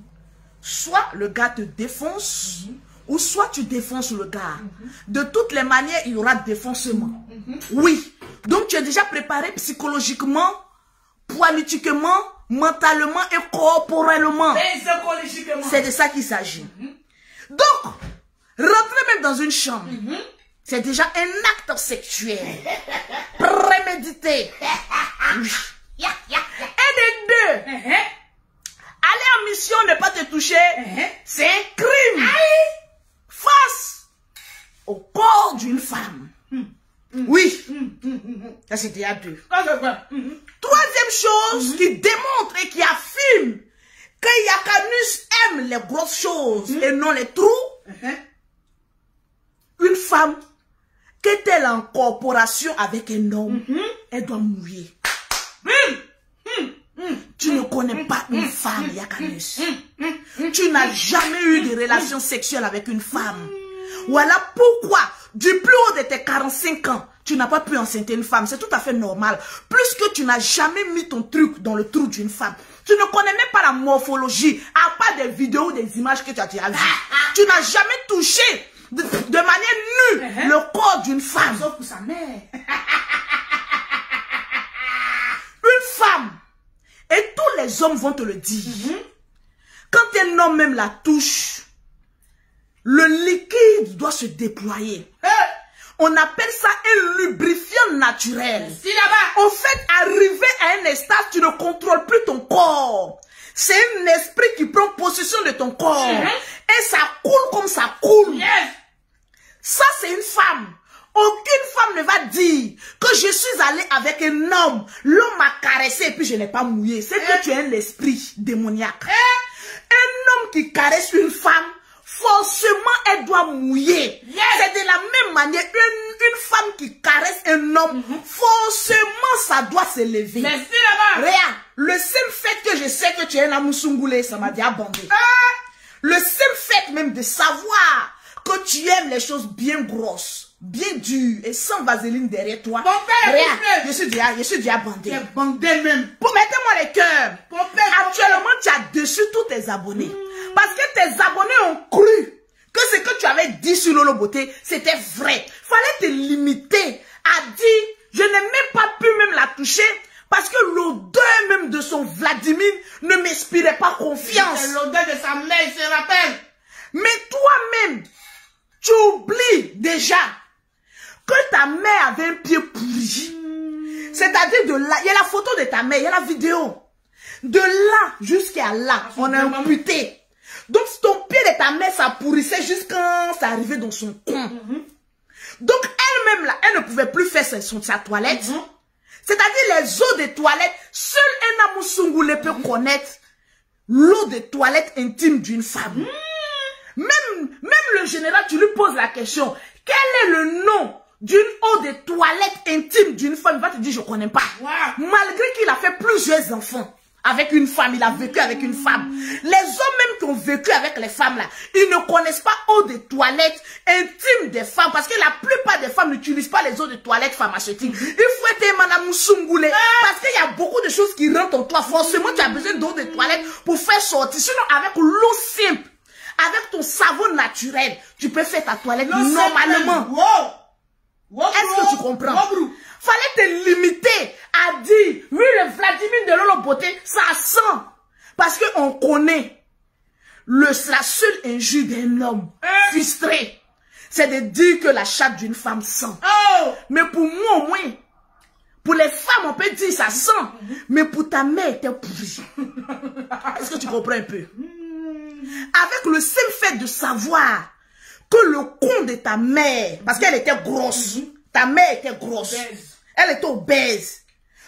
Soit le gars te défonce, ou soit tu défonces le gars. De toutes les manières, il y aura défoncement. Oui. Donc, tu es déjà préparé psychologiquement, politiquement, mentalement et corporellement. C'est de ça qu'il s'agit. Donc, rentrer même dans une chambre, c'est déjà un acte sexuel. Prémédité. Et de deux, aller en mission, ne pas te toucher, c'est un crime. Face au corps d'une femme. Oui. Ça, c'était à deux. Troisième chose qui démontre et qui affirme que Yakanus aime les grosses choses et non les trous. Une femme, qu'est-elle en corporation avec un homme, elle doit mouiller. Tu ne connais pas une femme, Yakanus. Tu n'as jamais eu de relation sexuelle avec une femme. Voilà pourquoi, du plus haut de tes 45 ans, tu n'as pas pu enceinter une femme. C'est tout à fait normal. Plus que tu n'as jamais mis ton truc dans le trou d'une femme. Tu ne connais même pas la morphologie, à part des vidéos ou des images que tu as déjà vues. Tu n'as jamais touché de manière nue le corps d'une femme. Sauf pour sa mère. Une femme, et tous les hommes vont te le dire, quand un homme même la touche, le liquide doit se déployer. On appelle ça un lubrifiant naturel. En fait, arrivé à un stade, tu ne contrôles plus ton corps. C'est un esprit qui prend possession de ton corps. Et ça coule comme ça coule. Ça, c'est une femme. Aucune femme ne va dire que je suis allée avec un homme, l'homme m'a caressé et puis je n'ai pas mouillé. C'est que tu as un esprit démoniaque. Un homme qui caresse une femme, forcément elle doit mouiller. C'est de la même manière, une femme qui caresse un homme, forcément ça doit se lever. Regarde, le seul fait que je sais que tu es un amoussungoulé, ça m'a déjà bandé. Le seul fait même de savoir que tu aimes les choses bien grosses, bien dures et sans vaseline derrière toi. Mon père, regarde, je suis déjà bandé. Tu es bandé même. Mettez-moi les cœurs. Actuellement, tu as déçu tous tes abonnés. Parce que tes abonnés ont cru que ce que tu avais dit sur Lolo Beauté, c'était vrai. Fallait te limiter à dire, je n'ai même pas pu même la toucher parce que l'odeur même de son Vladimir ne m'inspirait pas confiance. C'est l'odeur de sa mère, il se rappelle. Mais toi-même, tu oublies déjà que ta mère avait un pied pourri. C'est-à-dire de là, il y a la photo de ta mère, il y a la vidéo. De là jusqu'à là, on a amputé. Donc ton pied de ta mère, ça pourrissait jusqu'à ça arrivait dans son coin. Donc elle-même là, elle ne pouvait plus faire sa toilette. C'est-à-dire les eaux de toilette, seul un amoussungoulé peut connaître l'eau de toilette intime d'une femme. Même le général, tu lui poses la question, quel est le nom d'une eau de toilette intime d'une femme? Il va te dire, je ne connais pas. Malgré qu'il a fait plusieurs enfants avec une femme, il a vécu avec une femme. Les hommes même qui ont vécu avec les femmes là, ils ne connaissent pas eau de toilette intime des femmes parce que la plupart des femmes n'utilisent pas les eaux de toilette pharmaceutiques. Il faut être madame Moussungoulé parce qu'il y a beaucoup de choses qui rentrent en toi. Forcément, tu as besoin d'eau de toilette pour faire sortir. Sinon, avec l'eau simple, avec ton savon naturel, tu peux faire ta toilette normalement. Est-ce que tu comprends? Fallait te limiter à dire, oui, le Vladimir de Lolo Beauté, ça sent. Parce qu'on connaît la seule injure d'un homme frustré, c'est de dire que la chatte d'une femme sent. Mais pour moi, au moins, pour les femmes, on peut dire ça sent. Mais pour ta mère, était pourrie. Est-ce que tu comprends un peu? Avec le seul fait de savoir que le con de ta mère, parce qu'elle était grosse, ta mère était grosse, elle était obèse.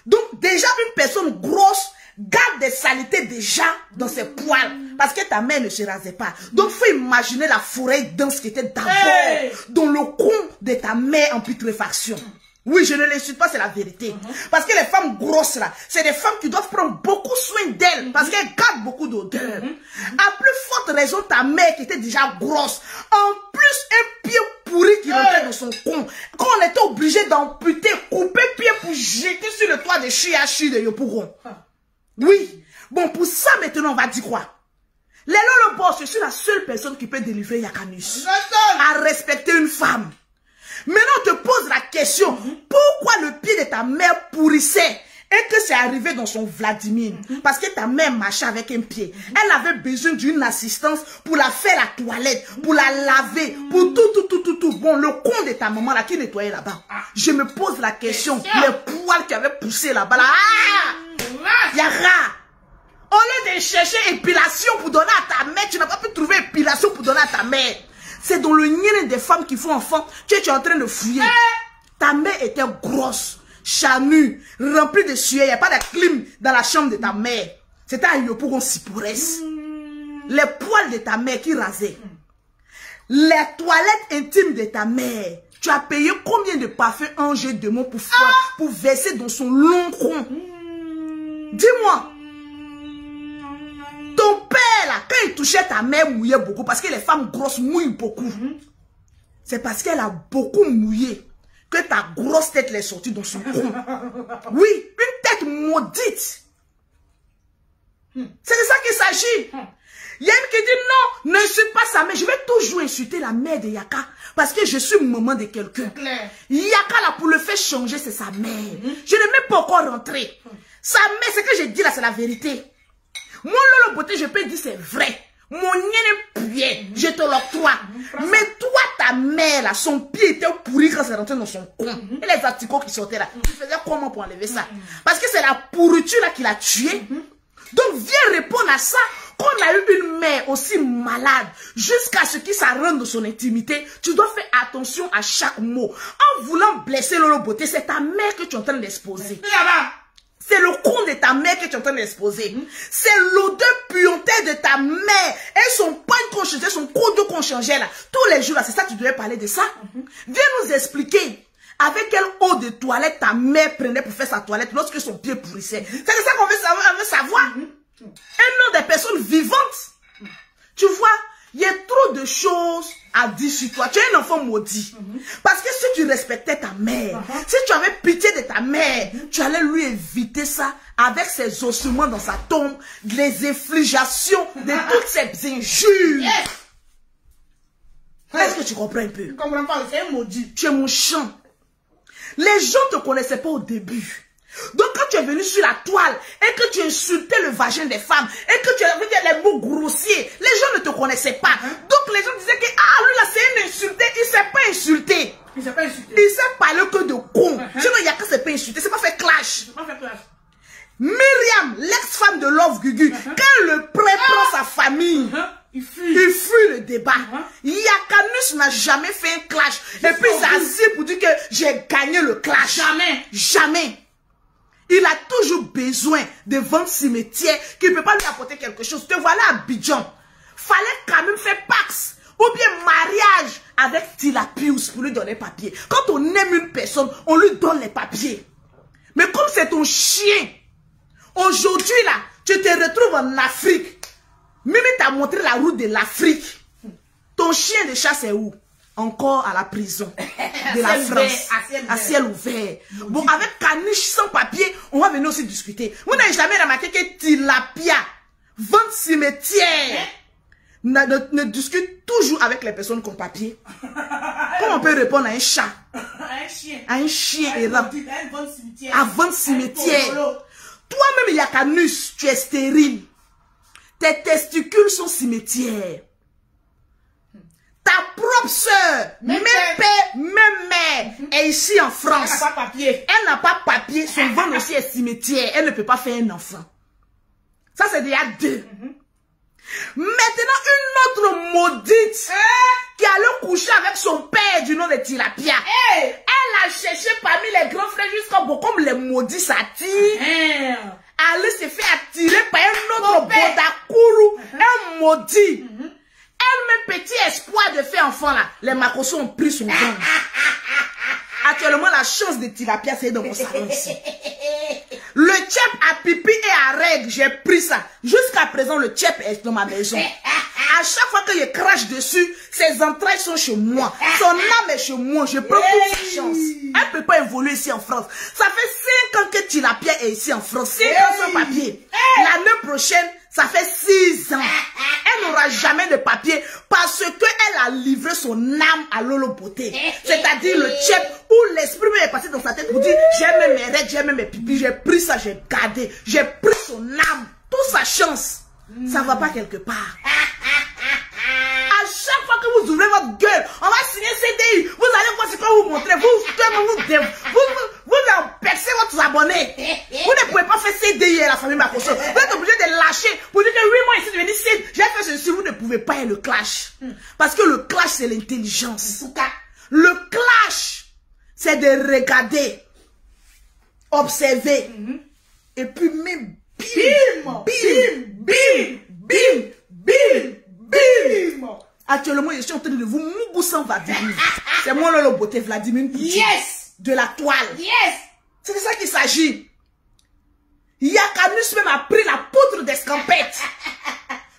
Donc déjà une personne grosse garde des saletés déjà dans ses poils, parce que ta mère ne se rasait pas. Donc il faut imaginer la forêt dense qui était d'abord dans le con de ta mère en putréfaction. Oui, je ne l'insulte pas, c'est la vérité. Parce que les femmes grosses là, c'est des femmes qui doivent prendre beaucoup soin d'elles, parce qu'elles gardent beaucoup d'odeur. À plus forte raison, ta mère qui était déjà grosse, en plus un pied pourri qui rentrait dans son con. Quand on était obligé d'amputer, couper pied pour jeter sur le toit de Chiachi de Yopougon. Oui. Bon, pour ça, maintenant, on va dire quoi? Les Lolo Boss, je suis la seule personne qui peut délivrer Yakanus. À respecter une femme. Maintenant, on te pose la question, pourquoi le pied de ta mère pourrissait et que c'est arrivé dans son Vladimir? Parce que ta mère marchait avec un pied. Elle avait besoin d'une assistance pour la faire la toilette, pour la laver, pour tout. Bon, le con de ta maman là qui nettoyait là-bas. Je me pose la question, les poils qui avaient poussé là-bas là. Yara! Au lieu de chercher épilation pour donner à ta mère, tu n'as pas pu trouver épilation pour donner à ta mère. C'est dans le nien des femmes qui font enfant que tu es en train de fouiller. Ta mère était grosse, chanue, remplie de sueur. Il n'y a pas de clim dans la chambre de ta mère. C'était un Yopougon Sipourès. Les poils de ta mère qui rasaient. Les toilettes intimes de ta mère. Tu as payé combien de parfums Ange Démon pour verser dans son long tronc? Dis-moi. Ton père, là, quand il touchait ta mère, mouillait beaucoup. Parce que les femmes grosses mouillent beaucoup. C'est parce qu'elle a beaucoup mouillé que ta grosse tête l'est sortie dans son cou. Oui, une tête maudite. C'est de ça qu'il s'agit. Il y a une qui dit non, n'insulte pas sa mère. Je vais toujours insulter la mère de Yaka. Parce que je suis maman de quelqu'un. Yaka, là, pour le faire changer, c'est sa mère. Je ne l'ai même pas encore rentré. Sa mère, ce que je dis là, c'est la vérité. Mon Lolo Beauté, je peux dire c'est vrai. Mon nien pied, je te l'octroie. Mais toi, ta mère, là, son pied était pourri quand c'est rentré dans son con. Et les articles qui sortaient là, tu faisais comment pour enlever ça? Parce que c'est la pourriture là qui l'a tué. Donc, viens répondre à ça. Quand on a eu une mère aussi malade, jusqu'à ce que ça rentre dans son intimité, tu dois faire attention à chaque mot. En voulant blesser Lolo Beauté, c'est ta mère que tu es en train d'exposer. C'est le con de ta mère que tu es en train d'exposer. C'est l'odeur puantée de ta mère. Et son pain qu'on changeait, son codo qu'on changeait là. Tous les jours là, c'est ça que tu devais parler de ça. Viens nous expliquer. Avec quelle eau de toilette ta mère prenait pour faire sa toilette lorsque son pied pourrissait. C'est ça qu'on veut savoir. Un nom des personnes vivantes. Tu vois, il y a trop de choses à dire sur toi. Tu es un enfant maudit. Parce que si tu respectais ta mère, si tu avais pitié de ta mère, tu allais lui éviter ça avec ses ossements dans sa tombe, les infligations de toutes ces injures. Est-ce que tu comprends un peu? Je comprends pas, c'est un maudit. Tu es mon champ. Les gens ne te connaissaient pas au début. Donc quand tu es venu sur la toile et que tu insultais le vagin des femmes et que tu avais dit les mots grossiers, les gens ne te connaissaient pas. Donc les gens disaient que ah lui là c'est un insulté, il ne s'est pas insulté. Il s'est pas insulté. Il s'est parlé que de con. Sinon il n'y a que c'est pas insulté, c'est pas fait clash. Myriam, l'ex-femme de Love Gugu, quand le prend sa famille, il fuit le débat. Yakanus n'a jamais fait un clash. Et puis il s'est assis pour dire que j'ai gagné le clash. Jamais. Jamais. Il a toujours besoin de vendre cimetière qui ne peut pas lui apporter quelque chose. Te voilà à Abidjan. Fallait quand même faire Pax ou bien mariage avec Tilapius pour lui donner papier. Quand on aime une personne, on lui donne les papiers. Mais comme c'est ton chien, aujourd'hui là, tu te retrouves en Afrique. Mimi t'a montré la route de l'Afrique. Ton chien de chasse est où? Encore à la prison de la France, à ciel ouvert. Bon, avec Caniche sans papier, on va venir aussi discuter. Vous n'avez jamais remarqué que Tilapia, vente cimetière, ne discute toujours avec les personnes qui ont papier. Comment on peut répondre à un chat? À un chien errant. À vente cimetière. Toi-même, Yakanus, tu es stérile. Tes testicules sont cimetières. Ta propre soeur, même père, même mère, est ici en France. Elle n'a pas papier. Elle n'a pas papier. Son ventre aussi est cimetière. Elle ne peut pas faire un enfant. Ça, c'est déjà deux. Maintenant, une autre maudite qui allait coucher avec son père du nom de Tilapia. Elle a cherché parmi les grands frères jusqu'à bout, comme les maudits s'attirent. Elle se fait attirer par un autre Bodakourou, un maudit. Elle, même petit espoir de faire enfant là, les Makosso ont pris son temps. Actuellement, la chance de Tilapia, c'est dans mon salon ici. Le tchèp à pipi et à règle, j'ai pris ça. Jusqu'à présent, le tchèp est dans ma maison. À chaque fois que je crache dessus, ses entrailles sont chez moi. Son âme est chez moi. Je prends toute sa chance. Elle ne peut pas évoluer ici en France. Ça fait 5 ans que Tilapia est ici en France. 5 ans sans papier. L'année prochaine, ça fait 6 ans. Elle n'aura jamais de papier parce qu'elle a livré son âme à Lolo Beauté. C'est-à-dire le chef où l'esprit est passé dans sa tête pour dire j'aime mes règles, j'aime mes pipis, j'ai pris ça, j'ai gardé, j'ai pris son âme, toute sa chance. Ça ne va pas quelque part. À chaque fois que vous ouvrez votre gueule, on va signer CDI. Vous allez voir ce qu'on vous montrer. Vous empêchez votre abonné. Vous ne pouvez pas faire CDI à la famille Makosso. Vous êtes obligé de lâcher pour dire que oui, moi ici, je vais dire j'ai fait ceci. Vous ne pouvez pas être le clash. Parce que le clash, c'est l'intelligence. Le clash, c'est de regarder, observer, et puis même bim, bim, bim, bim, bim. Actuellement, je suis en train de vous mougoussant Vladimir. C'est moi le beauté Vladimir Poutine. Yes! De la toile. Yes! C'est de ça qu'il s'agit. Yakanus même a pris la poudre d'escampette.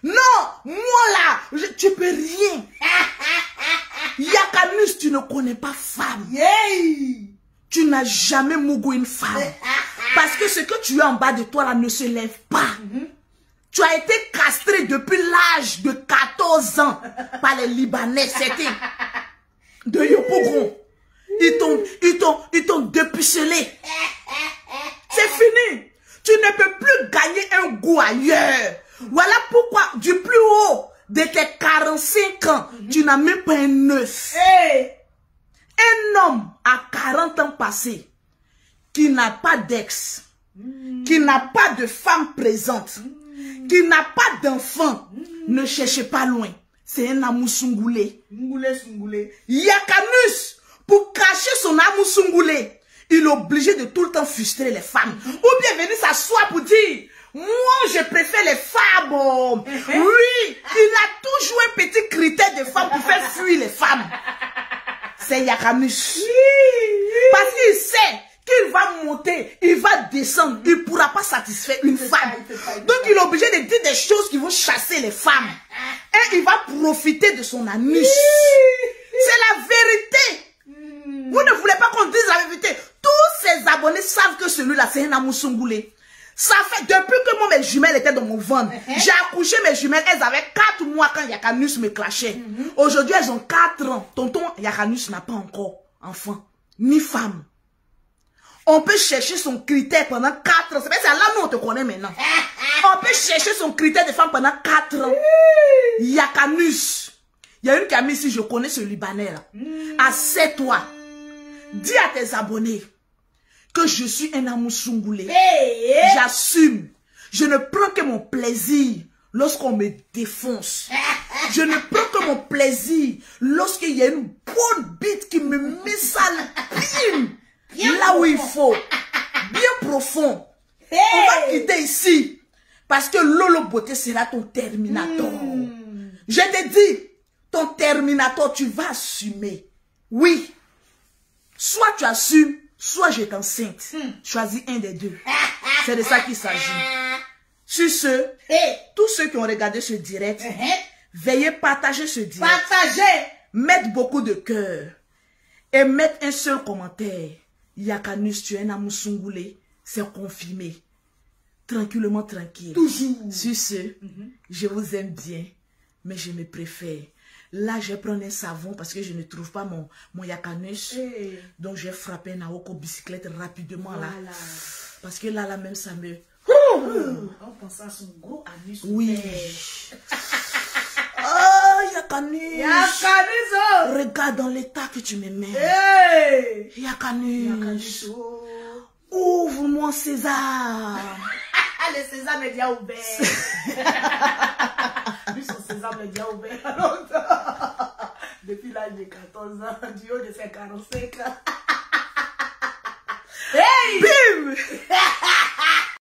Non, moi là, tu peux rien. Yakanus, tu ne connais pas femme. Yeah. Tu n'as jamais mougou une femme. Parce que ce que tu as en bas de toi là ne se lève pas. Tu as été castré depuis l'âge de 14 ans par les Libanais, c'était de Yopougon. Ils t'ont dépucelé. C'est fini. Tu ne peux plus gagner un goût ailleurs. Voilà pourquoi du plus haut de tes 45 ans, tu n'as même pas un œuf. Un homme à 40 ans passés qui n'a pas d'ex, qui n'a pas de femme présente, qui n'a pas d'enfant, ne cherchez pas loin. C'est un amour sungoulé. Yakanus, pour cacher son amour sungoulé, il est obligé de tout le temps frustrer les femmes. Ou bien venir s'asseoir pour dire, moi je préfère les femmes. Oui, il a toujours un petit critère de femmes pour faire fuir les femmes. C'est Yakanus. Parce qu'il sait qu'il va monter, il va descendre, il ne pourra pas satisfaire une femme. Donc il est obligé de dire des choses qui vont chasser les femmes. Et il va profiter de son anus. C'est la vérité. Vous ne voulez pas qu'on dise la vérité. Tous ces abonnés savent que celui-là, c'est un amour sungoulé. Ça fait depuis que moi, mes jumelles étaient dans mon ventre. J'ai accouché mes jumelles, elles avaient 4 mois quand Yakanus me clashait. Aujourd'hui, elles ont 4 ans. Tonton Yakanus n'a pas encore enfant, ni femme. On peut chercher son critère pendant 4 ans. C'est là nous on te connaît maintenant. On peut chercher son critère de femme pendant 4 ans. Yakanus. Il y a une qui a mis ici, je connais ce Libanais là. Assieds-toi. Dis à tes abonnés que je suis un amour sungoulé. J'assume. Je ne prends que mon plaisir lorsqu'on me défonce. Je ne prends que mon plaisir lorsqu'il y a une bonne bite qui me met ça là où il faut. Bien profond. On va quitter ici. Parce que Lolo Beauté sera ton terminator. Je te dis, ton terminator, tu vas assumer. Oui. Soit tu assumes, soit je t'enceinte. Choisis un des deux. C'est de ça qu'il s'agit. Sur ce, tous ceux qui ont regardé ce direct, veuillez partager ce direct. Mettre beaucoup de cœur. Et mettre un seul commentaire. Yakanus, tu es un amour sungoulé. C'est confirmé. Tranquillement, tranquille. Toujours. Sur ce, je vous aime bien. Mais je me préfère. Là, je vais prendre un savon parce que je ne trouve pas mon Yakanus. Donc, je vais frapper un aoko bicyclette rapidement là. Parce que là même, ça me... On pense à son gros anus. Oui. Oh, Yakanus. Yakanus. Regarde dans l'état que tu me mets. Yakanus. Ouvre-moi César. Le César est déjà ouvert. Lui, son César est déjà ouvert. Depuis l'âge de 14 ans, du haut de ses 45 ans.